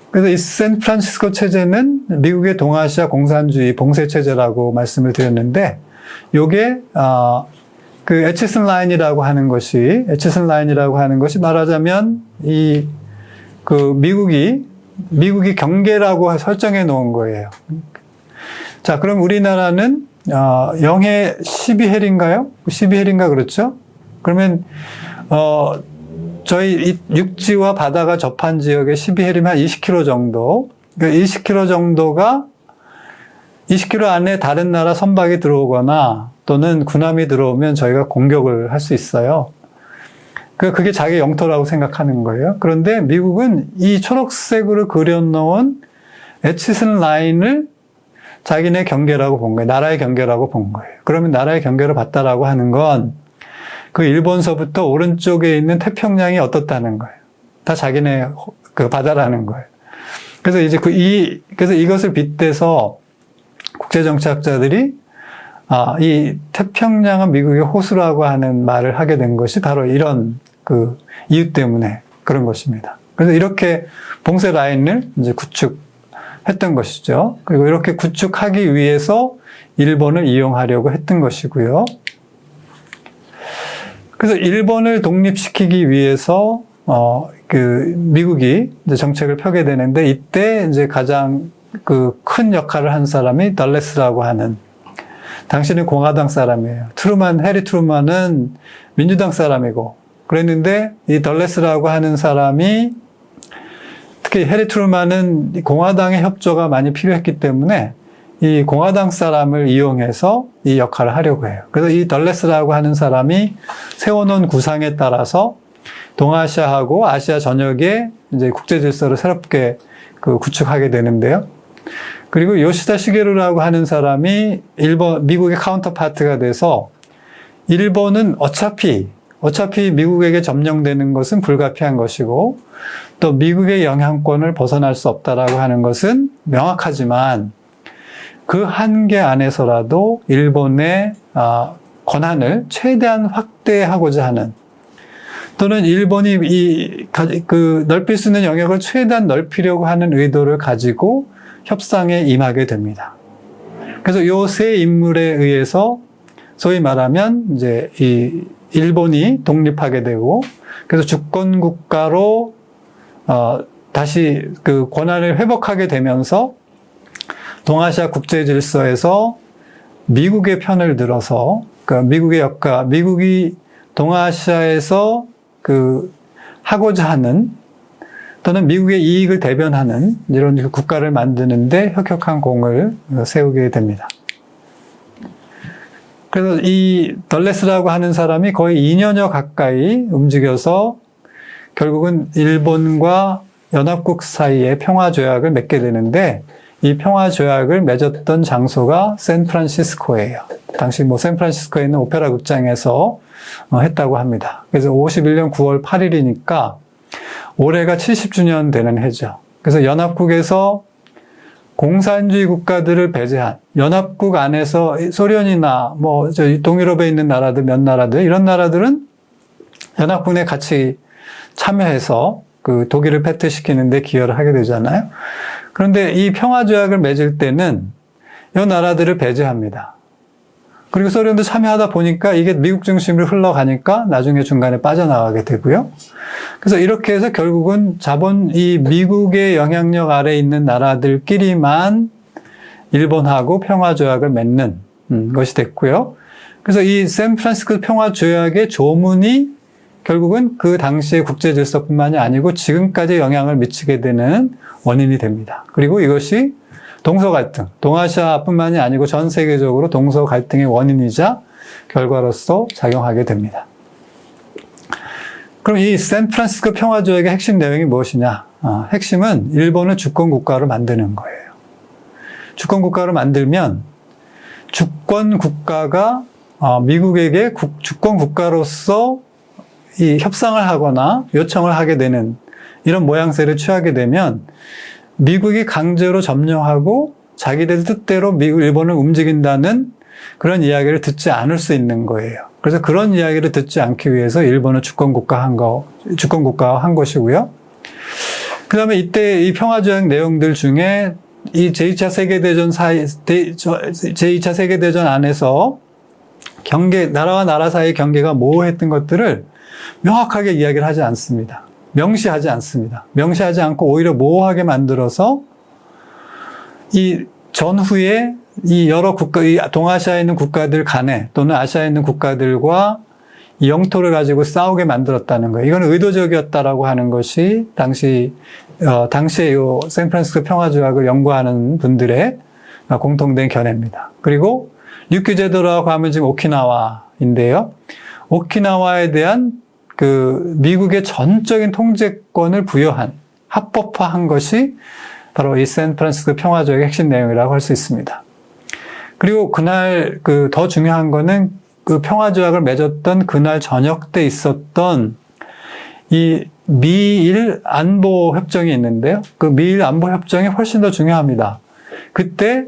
Speaker 1: 그래서 이 샌프란시스코 체제는 미국의 동아시아 공산주의 봉쇄 체제라고 말씀을 드렸는데, 요게 그 애치슨 라인이라고 하는 것이 말하자면 그 미국이 경계라고 설정해 놓은 거예요. 자, 그럼 우리나라는 영해 12헬인가요? 12헬인가 그렇죠? 그러면 저희 육지와 바다가 접한 지역의 12헬이면 한 20km 정도. 그러니까 20km 정도가 20km 안에 다른 나라 선박이 들어오거나 또는 군함이 들어오면 저희가 공격을 할 수 있어요. 그게 자기 영토라고 생각하는 거예요. 그런데 미국은 이 초록색으로 그려놓은 애치슨 라인을 자기네 경계라고 본 거예요. 나라의 경계라고 본 거예요. 그러면 나라의 경계를 봤다라고 하는 건 그 일본서부터 오른쪽에 있는 태평양이 어떻다는 거예요. 다 자기네 그 바다라는 거예요. 그래서 이제 그래서 이것을 빗대서 국제정치학자들이 이 태평양은 미국의 호수라고 하는 말을 하게 된 것이 바로 이런 그 이유 때문에 그런 것입니다. 그래서 이렇게 봉쇄 라인을 이제 구축했던 것이죠. 그리고 이렇게 구축하기 위해서 일본을 이용하려고 했던 것이고요. 그래서 일본을 독립시키기 위해서 그 미국이 이제 정책을 펴게 되는데, 이때 이제 가장 그 큰 역할을 한 사람이 덜레스라고 하는, 당신은 공화당 사람이에요. 해리 트루만은 민주당 사람이고, 그랬는데 이 덜레스라고 하는 사람이, 특히 해리 트루만은 공화당의 협조가 많이 필요했기 때문에 이 공화당 사람을 이용해서 이 역할을 하려고 해요. 그래서 이 덜레스라고 하는 사람이 세워놓은 구상에 따라서 동아시아하고 아시아 전역에 이제 국제 질서를 새롭게 구축하게 되는데요. 그리고 요시다 시게루라고 하는 사람이 미국의 카운터파트가 돼서 일본은 어차피 미국에게 점령되는 것은 불가피한 것이고 또 미국의 영향권을 벗어날 수 없다라고 하는 것은 명확하지만 그 한계 안에서라도 일본의 권한을 최대한 확대하고자 하는 또는 일본이 넓힐 수 있는 영역을 최대한 넓히려고 하는 의도를 가지고 협상에 임하게 됩니다. 그래서 요 세 인물에 의해서 소위 말하면 이제 이 일본이 독립하게 되고 그래서 주권 국가로 다시 그 권한을 회복하게 되면서 동아시아 국제 질서에서 미국의 편을 들어서 그러니까 미국이 동아시아에서 하고자 하는 또는 미국의 이익을 대변하는 이런 국가를 만드는데 혁혁한 공을 세우게 됩니다. 그래서 이 덜레스라고 하는 사람이 거의 2년여 가까이 움직여서 결국은 일본과 연합국 사이에 평화조약을 맺게 되는데 이 평화조약을 맺었던 장소가 샌프란시스코예요. 당시 샌프란시스코에 있는 오페라 극장에서 했다고 합니다. 그래서 51년 9월 8일이니까 올해가 70주년 되는 해죠. 그래서 연합국에서 공산주의 국가들을 배제한 연합국 안에서 소련이나 동유럽에 있는 나라들 몇 나라들 이런 나라들은 연합국 내 같이 참여해서 그 독일을 패퇴시키는데 기여를 하게 되잖아요. 그런데 이 평화조약을 맺을 때는 이 나라들을 배제합니다. 그리고 소련도 참여하다 보니까 이게 미국 중심으로 흘러가니까 나중에 중간에 빠져나가게 되고요. 그래서 이렇게 해서 결국은 이 미국의 영향력 아래에 있는 나라들끼리만 일본하고 평화조약을 맺는 것이 됐고요. 그래서 이 샌프란시스코 평화조약의 조문이 결국은 그 당시의 국제 질서뿐만이 아니고 지금까지 영향을 미치게 되는 원인이 됩니다. 그리고 이것이 동서 갈등, 동아시아뿐만이 아니고 전 세계적으로 동서 갈등의 원인이자 결과로서 작용하게 됩니다. 그럼 이 샌프란시스코 평화조약의 핵심 내용이 무엇이냐? 핵심은 일본을 주권 국가로 만드는 거예요. 주권 국가로 만들면 주권 국가가 미국에게 주권 국가로서 이 협상을 하거나 요청을 하게 되는 이런 모양새를 취하게 되면 미국이 강제로 점령하고 자기들 뜻대로 일본을 움직인다는 그런 이야기를 듣지 않을 수 있는 거예요. 그래서 그런 이야기를 듣지 않기 위해서 일본을 주권국가 한 것이고요. 그 다음에 이때 이 평화조약 내용들 중에 이 제2차 세계대전 안에서 나라와 나라 사이의 경계가 모호했던 것들을 명확하게 이야기를 하지 않습니다. 명시하지 않습니다. 명시하지 않고 오히려 모호하게 만들어서 이 전후에 이 여러 이 동아시아에 있는 국가들 간에 또는 아시아에 있는 국가들과 이 영토를 가지고 싸우게 만들었다는 거예요. 이건 의도적이었다라고 하는 것이 당시에 이 샌프란시스코 평화조약을 연구하는 분들의 공통된 견해입니다. 그리고 육규제도라고 하면 지금 오키나와인데요. 오키나와에 대한 미국의 전적인 통제권을 합법화한 것이 바로 이 샌프란시스코 평화조약의 핵심 내용이라고 할 수 있습니다. 그리고 그날 더 중요한 거는 그 평화조약을 맺었던 그날 저녁 때 있었던 이 미일 안보 협정이 있는데요. 그 미일 안보 협정이 훨씬 더 중요합니다. 그때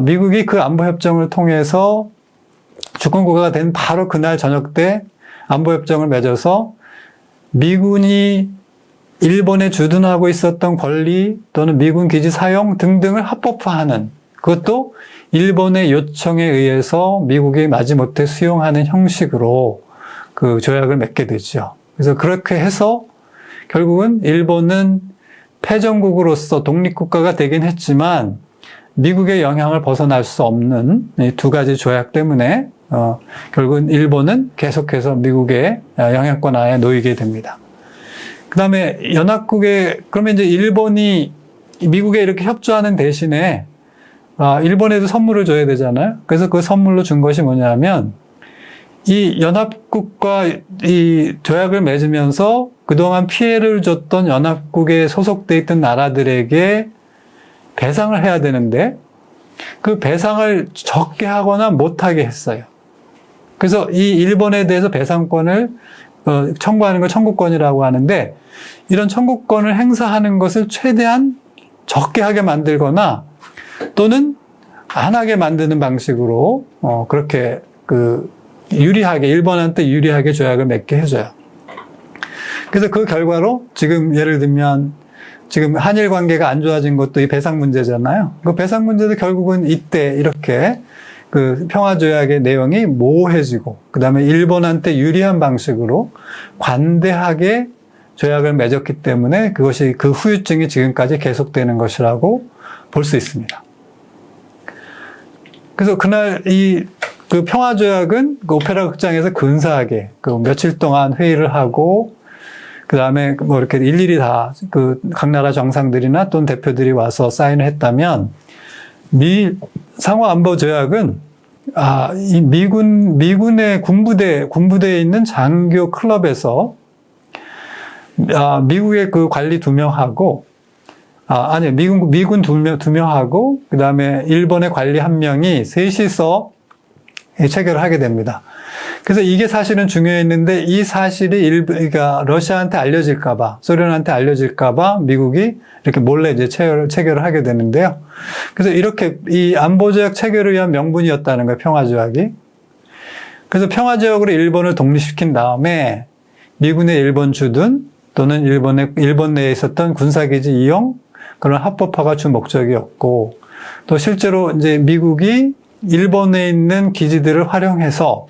Speaker 1: 미국이 그 안보 협정을 통해서 주권국가가 된 바로 그날 저녁 때 안보협정을 맺어서 미군이 일본에 주둔하고 있었던 권리 또는 미군 기지 사용 등등을 합법화하는 그것도 일본의 요청에 의해서 미국이 마지못해 수용하는 형식으로 그 조약을 맺게 되죠. 그래서 그렇게 해서 결국은 일본은 패전국으로서 독립국가가 되긴 했지만 미국의 영향을 벗어날 수 없는 이 두 가지 조약 때문에 결국은 일본은 계속해서 미국의 영향권 하에 놓이게 됩니다. 그 다음에 그러면 이제 일본이 미국에 이렇게 협조하는 대신에, 일본에도 선물을 줘야 되잖아요. 그래서 그 선물로 준 것이 뭐냐면, 이 연합국과 이 조약을 맺으면서 그동안 피해를 줬던 연합국에 소속돼 있던 나라들에게 배상을 해야 되는데 그 배상을 적게 하거나 못하게 했어요. 그래서 이 일본에 대해서 배상권을 청구하는 걸 청구권이라고 하는데, 이런 청구권을 행사하는 것을 최대한 적게 하게 만들거나 또는 안 하게 만드는 방식으로 그렇게 유리하게, 일본한테 유리하게 조약을 맺게 해줘요. 그래서 그 결과로 지금 예를 들면 지금 한일 관계가 안 좋아진 것도 이 배상 문제잖아요. 그 배상 문제도 결국은 이때 이렇게 그 평화조약의 내용이 모호해지고, 그 다음에 일본한테 유리한 방식으로 관대하게 조약을 맺었기 때문에 그것이 그 후유증이 지금까지 계속되는 것이라고 볼 수 있습니다. 그래서 그날 그 평화조약은 그 오페라 극장에서 근사하게 그 며칠 동안 회의를 하고, 그 다음에 뭐 이렇게 일일이 다 각 나라 정상들이나 또는 대표들이 와서 사인을 했다면, 상호안보조약은 이 미군의 군부대에 있는 장교 클럽에서 미국의 그 관리 2명하고 미군 2명하고 그 다음에 일본의 관리 1명이 셋이서 체결을 하게 됩니다. 그래서 이게 사실은 중요했는데, 이 사실이 그러니까 러시아한테 알려질까봐, 소련한테 알려질까봐 미국이 이렇게 몰래 이제 체결을 하게 되는데요. 그래서 이렇게 이 안보조약 체결을 위한 명분이었다는 거예요, 평화조약이. 그래서 평화조약으로 일본을 독립시킨 다음에 미군의 일본 주둔 또는 일본 내에 있었던 군사기지 이용, 그런 합법화가 주 목적이었고, 또 실제로 이제 미국이 일본에 있는 기지들을 활용해서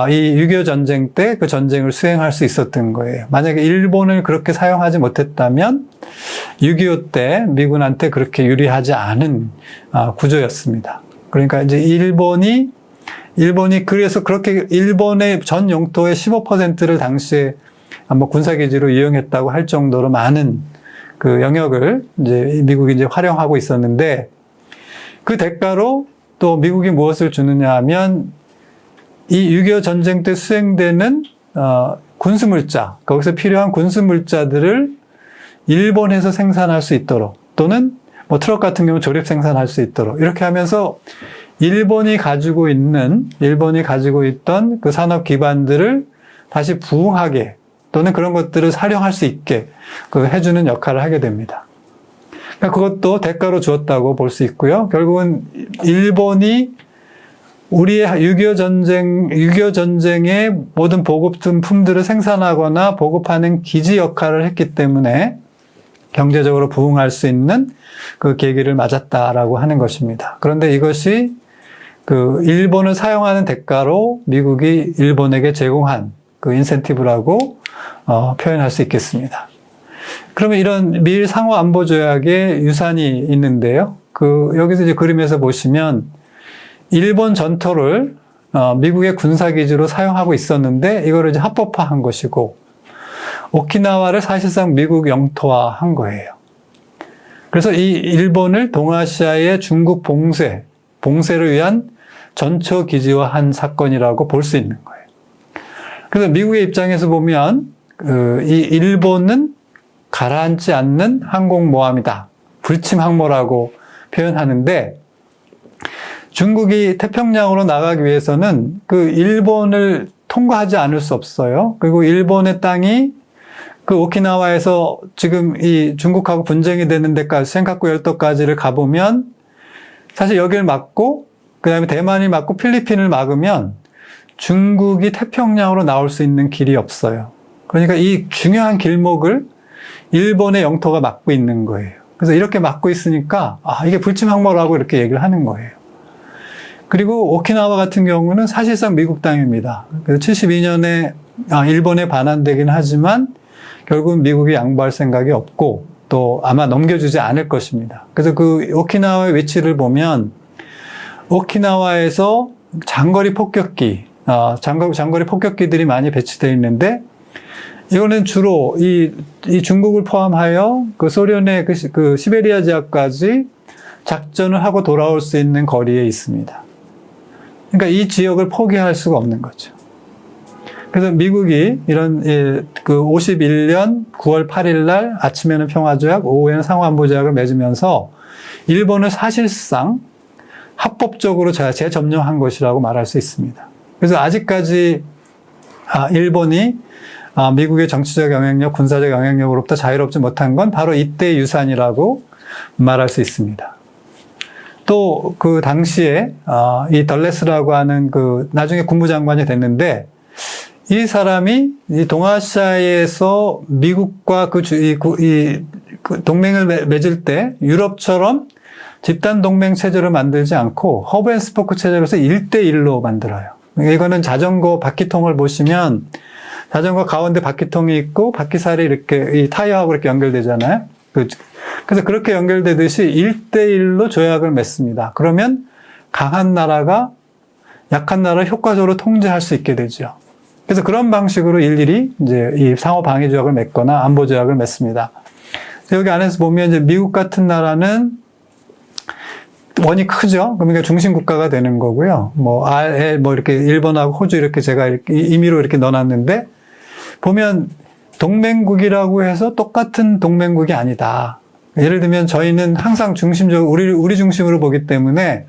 Speaker 1: 이 6.25 전쟁 때 그 전쟁을 수행할 수 있었던 거예요. 만약에 일본을 그렇게 사용하지 못했다면 6.25 때 미군한테 그렇게 유리하지 않은 구조였습니다. 그러니까 이제 일본이 그래서 그렇게 일본의 전 영토의 15%를 당시에 뭐 군사기지로 이용했다고 할 정도로 많은 그 영역을 이제 미국이 이제 활용하고 있었는데, 그 대가로 또 미국이 무엇을 주느냐 하면 이 6.25 전쟁 때 수행되는 군수물자, 거기서 필요한 군수물자들을 일본에서 생산할 수 있도록, 또는 뭐 트럭 같은 경우 조립 생산할 수 있도록, 이렇게 하면서 일본이 가지고 있던 그 산업 기반들을 다시 부흥하게, 또는 그런 것들을 활용할 수 있게 해주는 역할을 하게 됩니다. 그러니까 그것도 대가로 주었다고 볼 수 있고요. 결국은 일본이 우리의 6.25 전쟁의 모든 보급품들을 생산하거나 보급하는 기지 역할을 했기 때문에 경제적으로 부흥할 수 있는 그 계기를 맞았다라고 하는 것입니다. 그런데 이것이 일본을 사용하는 대가로 미국이 일본에게 제공한 그 인센티브라고 표현할 수 있겠습니다. 그러면 이런 미일 상호안보조약의 유산이 있는데요. 여기서 이제 그림에서 보시면 일본 전토를 미국의 군사기지로 사용하고 있었는데, 이거를 이제 합법화한 것이고, 오키나와를 사실상 미국 영토화한 거예요. 그래서 이 일본을 동아시아의 중국 봉쇄를 위한 전초 기지화한 사건이라고 볼 수 있는 거예요. 그래서 미국의 입장에서 보면 이 일본은 가라앉지 않는 항공모함이다, 불침항모라고 표현하는데, 중국이 태평양으로 나가기 위해서는 그 일본을 통과하지 않을 수 없어요. 그리고 일본의 땅이 그 오키나와에서 지금 이 중국하고 분쟁이 되는 데까지, 센카쿠 열도까지를 가보면, 사실 여기를 막고 그 다음에 대만이 막고 필리핀을 막으면 중국이 태평양으로 나올 수 있는 길이 없어요. 그러니까 이 중요한 길목을 일본의 영토가 막고 있는 거예요. 그래서 이렇게 막고 있으니까 이게 불침항모라고 이렇게 얘기를 하는 거예요. 그리고 오키나와 같은 경우는 사실상 미국 땅입니다. 그래서 72년에 일본에 반환되긴 하지만 결국은 미국이 양보할 생각이 없고 또 아마 넘겨주지 않을 것입니다. 그래서 그 오키나와의 위치를 보면 오키나와에서 장거리 폭격기, 장거리 폭격기들이 많이 배치되어 있는데, 이거는 주로 이 중국을 포함하여 그 소련의 그 시베리아 지역까지 작전을 하고 돌아올 수 있는 거리에 있습니다. 그러니까 이 지역을 포기할 수가 없는 거죠. 그래서 미국이 이런 그 51년 9월 8일 날 아침에는 평화조약, 오후에는 상호안보조약을 맺으면서 일본을 사실상 합법적으로 재점령한 것이라고 말할 수 있습니다. 그래서 아직까지 일본이 미국의 정치적 영향력, 군사적 영향력으로부터 자유롭지 못한 건 바로 이때의 유산이라고 말할 수 있습니다. 또 그 당시에 이 덜레스라고 하는 나중에 국무장관이 됐는데, 이 사람이 이 동아시아에서 미국과 그 동맹을 맺을 때 유럽처럼 집단 동맹 체제를 만들지 않고 허브 앤 스포크 체제로서 1대1로 만들어요. 이거는 자전거 바퀴통을 보시면 자전거 가운데 바퀴통이 있고 바퀴살이 이렇게 이 타이어하고 이렇게 연결되잖아요. 그래서 그렇게 연결되듯이 1대1로 조약을 맺습니다. 그러면 강한 나라가 약한 나라를 효과적으로 통제할 수 있게 되죠. 그래서 그런 방식으로 일일이 이제 이 상호 방위 조약을 맺거나 안보 조약을 맺습니다. 여기 안에서 보면 이제 미국 같은 나라는 원이 크죠. 그러니까 중심 국가가 되는 거고요. 이렇게 일본하고 호주 이렇게 제가 임의로 이렇게 넣어놨는데, 보면 동맹국이라고 해서 똑같은 동맹국이 아니다. 예를 들면 저희는 항상 중심적으로 우리 중심으로 보기 때문에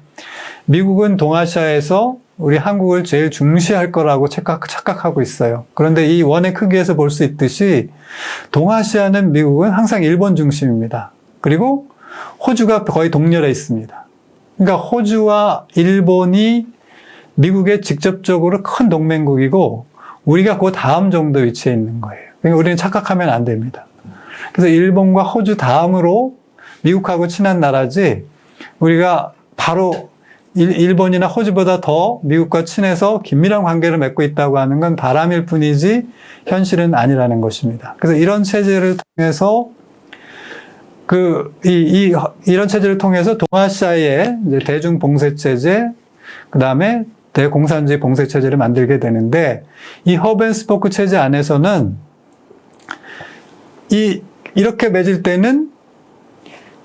Speaker 1: 미국은 동아시아에서 우리 한국을 제일 중시할 거라고 착각하고 있어요. 그런데 이 원의 크기에서 볼 수 있듯이 동아시아는 미국은 항상 일본 중심입니다. 그리고 호주가 거의 동렬해 있습니다. 그러니까 호주와 일본이 미국의 직접적으로 큰 동맹국이고 우리가 그 다음 정도 위치에 있는 거예요. 그러니까 우리는 착각하면 안 됩니다. 그래서 일본과 호주 다음으로 미국하고 친한 나라지, 우리가 바로 일본이나 호주보다 더 미국과 친해서 긴밀한 관계를 맺고 있다고 하는 건 바람일 뿐이지 현실은 아니라는 것입니다. 그래서 이런 체제를 통해서 이런 체제를 통해서 동아시아의 이제 대중 봉쇄 체제, 그 다음에 대공산주의 봉쇄 체제를 만들게 되는데, 이 허브 앤 스포크 체제 안에서는 이렇게 맺을 때는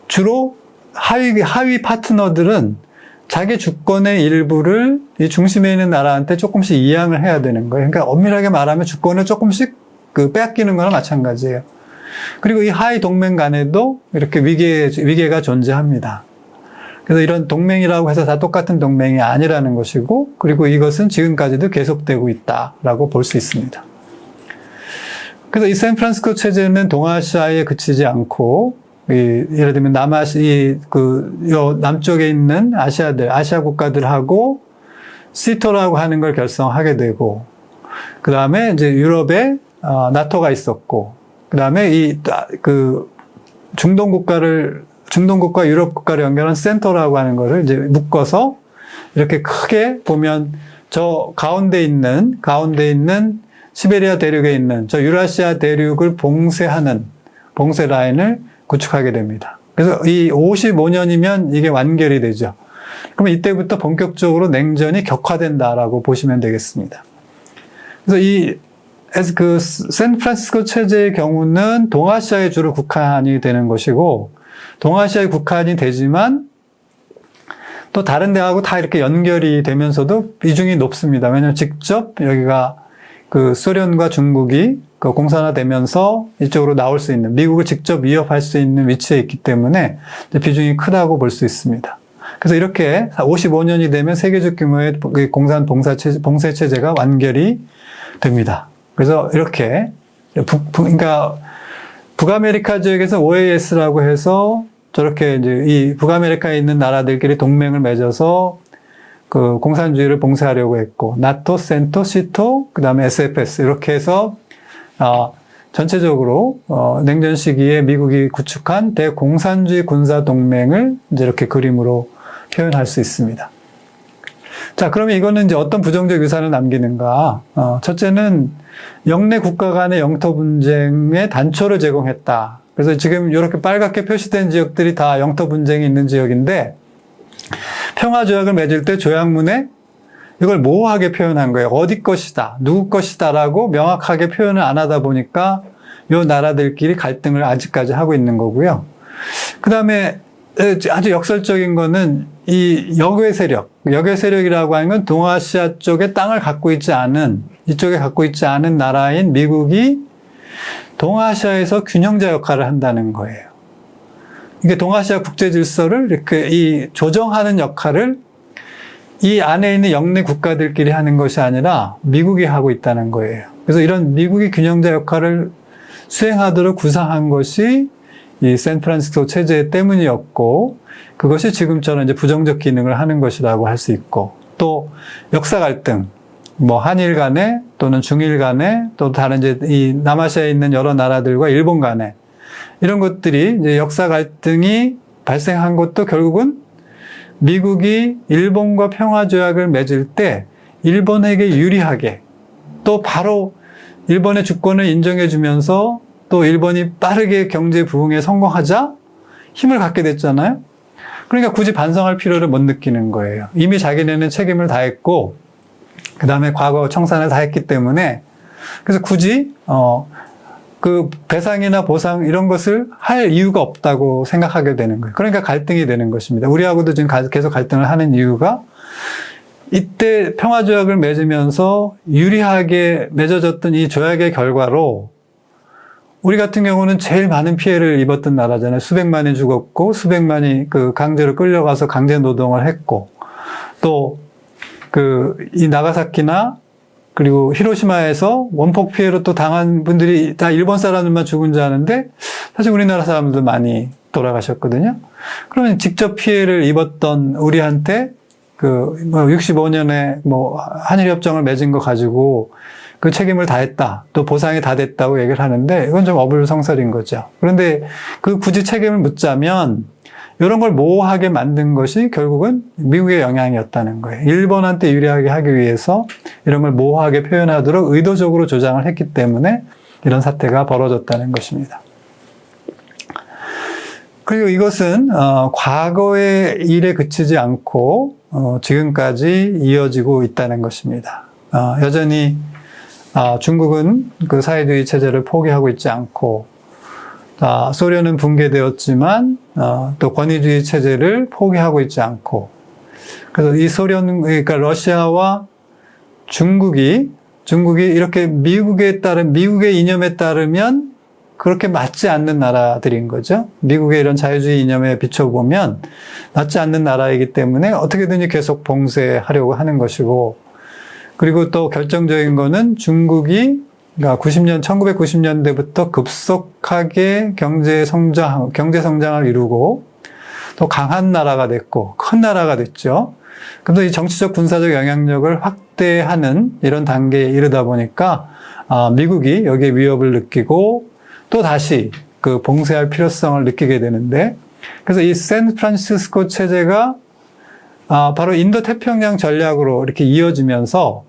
Speaker 1: 주로 하위 파트너들은 자기 주권의 일부를 이 중심에 있는 나라한테 조금씩 이양을 해야 되는 거예요. 그러니까 엄밀하게 말하면 주권을 조금씩 빼앗기는 거나 마찬가지예요. 그리고 이 하위 동맹 간에도 이렇게 위계가 존재합니다. 그래서 이런 동맹이라고 해서 다 똑같은 동맹이 아니라는 것이고, 그리고 이것은 지금까지도 계속되고 있다라고 볼 수 있습니다. 그래서 이 샌프란시스코 체제는 동아시아에 그치지 않고, 예를 들면 남쪽에 있는 아시아 국가들하고 시토라고 하는 걸 결성하게 되고, 그 다음에 이제 유럽에 나토가 있었고, 그 다음에 중동국과 유럽 국가를 연결한 센터라고 하는 것을 이제 묶어서 이렇게 크게 보면 저 가운데 있는 시베리아 대륙에 있는 저 유라시아 대륙을 봉쇄하는 봉쇄 라인을 구축하게 됩니다. 그래서 이 55년이면 이게 완결이 되죠. 그러면 이때부터 본격적으로 냉전이 격화된다라고 보시면 되겠습니다. 그래서 샌프란시스코 체제의 경우는 동아시아에 주로 국한이 되는 것이고, 동아시아에 국한이 되지만 또 다른 데하고 다 이렇게 연결이 되면서도 비중이 높습니다. 왜냐하면 직접 여기가 소련과 중국이 공산화되면서 이쪽으로 나올 수 있는, 미국을 직접 위협할 수 있는 위치에 있기 때문에 비중이 크다고 볼 수 있습니다. 그래서 이렇게 55년이 되면 세계적 규모의 공산 봉쇄 체제가 완결이 됩니다. 그래서 이렇게 그러니까 북아메리카 지역에서 OAS라고 해서 저렇게 이제 이 북아메리카에 있는 나라들끼리 동맹을 맺어서 공산주의를 봉쇄하려고 했고, 나토, 센토, 시토, 그 다음에 SFS 이렇게 해서 전체적으로 냉전 시기에 미국이 구축한 대공산주의 군사 동맹을 이제 이렇게 그림으로 표현할 수 있습니다. 자, 그러면 이거는 이제 어떤 부정적 유산을 남기는가? 첫째는 영내 국가 간의 영토 분쟁의 단초를 제공했다. 그래서 지금 이렇게 빨갛게 표시된 지역들이 다 영토 분쟁이 있는 지역인데, 평화 조약을 맺을 때 조약문에 이걸 모호하게 표현한 거예요. 어디 것이다, 누구 것이다라고 명확하게 표현을 안 하다 보니까 요 나라들끼리 갈등을 아직까지 하고 있는 거고요. 그 다음에 아주 역설적인 거는 이 역외 세력이라고 하는 건 동아시아 쪽에 땅을 갖고 있지 않은, 이쪽에 갖고 있지 않은 나라인 미국이 동아시아에서 균형자 역할을 한다는 거예요. 이게 동아시아 국제 질서를 이렇게 이 조정하는 역할을 이 안에 있는 영내 국가들끼리 하는 것이 아니라 미국이 하고 있다는 거예요. 그래서 이런 미국이 균형자 역할을 수행하도록 구상한 것이 이 샌프란시스코 체제 때문이었고, 그것이 지금처럼 이제 부정적 기능을 하는 것이라고 할 수 있고, 또 역사 갈등, 뭐 한일 간에 또는 중일 간에 또 다른 이제 이 남아시아에 있는 여러 나라들과 일본 간에 이런 것들이 이제 역사 갈등이 발생한 것도 결국은 미국이 일본과 평화조약을 맺을 때 일본에게 유리하게 또 바로 일본의 주권을 인정해주면서 또 일본이 빠르게 경제 부흥에 성공하자 힘을 갖게 됐잖아요. 그러니까 굳이 반성할 필요를 못 느끼는 거예요. 이미 자기네는 책임을 다했고 그 다음에 과거 청산을 다 했기 때문에 그래서 굳이 그 배상이나 보상 이런 것을 할 이유가 없다고 생각하게 되는 거예요. 그러니까 갈등이 되는 것입니다. 우리하고도 지금 계속 갈등을 하는 이유가 이때 평화조약을 맺으면서 유리하게 맺어졌던 이 조약의 결과로 우리 같은 경우는 제일 많은 피해를 입었던 나라잖아요. 수백만이 죽었고 수백만이 그 강제로 끌려가서 강제 노동을 했고 또 이 나가사키나 그리고 히로시마에서 원폭 피해로 또 당한 분들이 다 일본 사람들만 죽은 줄 아는데 사실 우리나라 사람들도 많이 돌아가셨거든요. 그러면 직접 피해를 입었던 우리한테 65년에 한일협정을 맺은 거 가지고 그 책임을 다했다, 또 보상이 다 됐다고 얘기를 하는데 이건 좀 어불성설인 거죠. 그런데 굳이 책임을 묻자면 이런 걸 모호하게 만든 것이 결국은 미국의 영향이었다는 거예요. 일본한테 유리하게 하기 위해서 이런 걸 모호하게 표현하도록 의도적으로 조장을 했기 때문에 이런 사태가 벌어졌다는 것입니다. 그리고 이것은 과거의 일에 그치지 않고 지금까지 이어지고 있다는 것입니다. 여전히 중국은 그 사회주의 체제를 포기하고 있지 않고 소련은 붕괴되었지만 또 권위주의 체제를 포기하고 있지 않고 그래서 이 그러니까 러시아와 중국이 이렇게 미국의 이념에 따르면 그렇게 맞지 않는 나라들인 거죠. 미국의 이런 자유주의 이념에 비춰보면 맞지 않는 나라이기 때문에 어떻게든지 계속 봉쇄하려고 하는 것이고 그리고 또 결정적인 거는 중국이 1990년대부터 급속하게 경제 성장을 이루고 또 강한 나라가 됐고 큰 나라가 됐죠. 그래서 이 정치적 군사적 영향력을 확대하는 이런 단계에 이르다 보니까 미국이 여기에 위협을 느끼고 또 다시 그 봉쇄할 필요성을 느끼게 되는데 그래서 이 샌프란시스코 체제가 바로 인도 태평양 전략으로 이렇게 이어지면서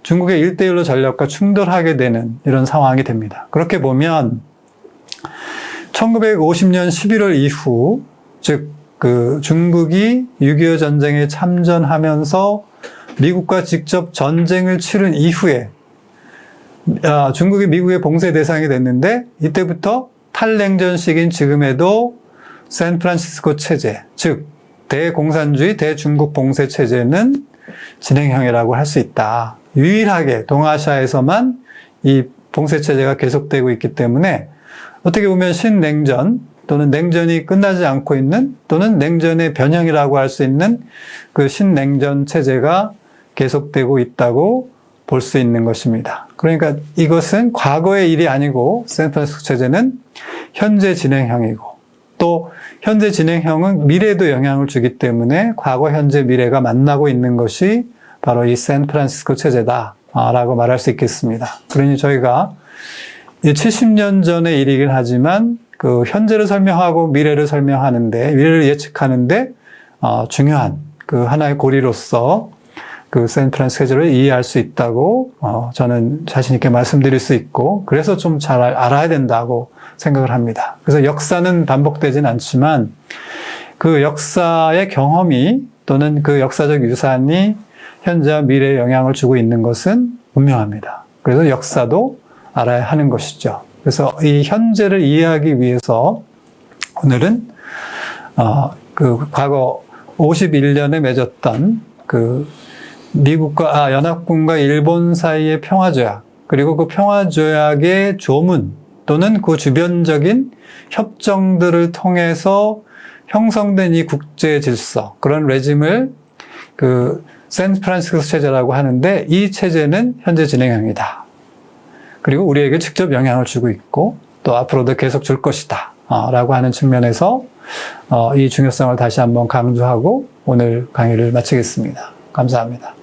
Speaker 1: 중국의 1대1로 전략과 충돌하게 되는 이런 상황이 됩니다. 그렇게 보면 1950년 11월 이후 즉 중국이 6.25 전쟁에 참전하면서 미국과 직접 전쟁을 치른 이후에 중국이 미국의 봉쇄 대상이 됐는데 이때부터 탈냉전 시기인 지금에도 샌프란시스코 체제, 즉 대공산주의, 대중국 봉쇄 체제는 진행형이라고 할 수 있다. 유일하게 동아시아에서만 이 봉쇄 체제가 계속되고 있기 때문에 어떻게 보면 신냉전 또는 냉전이 끝나지 않고 있는 또는 냉전의 변형이라고 할 수 있는 그 신냉전 체제가 계속되고 있다고 볼 수 있는 것입니다. 그러니까 이것은 과거의 일이 아니고 샌프란시스코 체제는 현재 진행형이고 또 현재 진행형은 미래에도 영향을 주기 때문에 과거, 현재, 미래가 만나고 있는 것이 바로 이 샌프란시스코 체제다라고 말할 수 있겠습니다. 그러니 저희가 70년 전의 일이긴 하지만 그 현재를 설명하고 미래를 설명하는데, 미래를 예측하는데 중요한 그 하나의 고리로서 그 샌프란시스코 체제를 이해할 수 있다고 저는 자신 있게 말씀드릴 수 있고, 그래서 좀 잘 알아야 된다고 생각을 합니다. 그래서 역사는 반복되진 않지만 그 역사의 경험이 또는 그 역사적 유산이 현재와 미래에 영향을 주고 있는 것은 분명합니다. 그래서 역사도 알아야 하는 것이죠. 그래서 이 현재를 이해하기 위해서 오늘은 그 과거 51년에 맺었던 그 미국과 연합군과 일본 사이의 평화조약, 그리고 그 평화조약의 조문 또는 그 주변적인 협정들을 통해서 형성된 이 국제 질서, 그런 레짐을 그 샌프란시스코 체제라고 하는데, 이 체제는 현재 진행형이다. 그리고 우리에게 직접 영향을 주고 있고 또 앞으로도 계속 줄 것이다 라고 하는 측면에서 이 중요성을 다시 한번 강조하고 오늘 강의를 마치겠습니다. 감사합니다.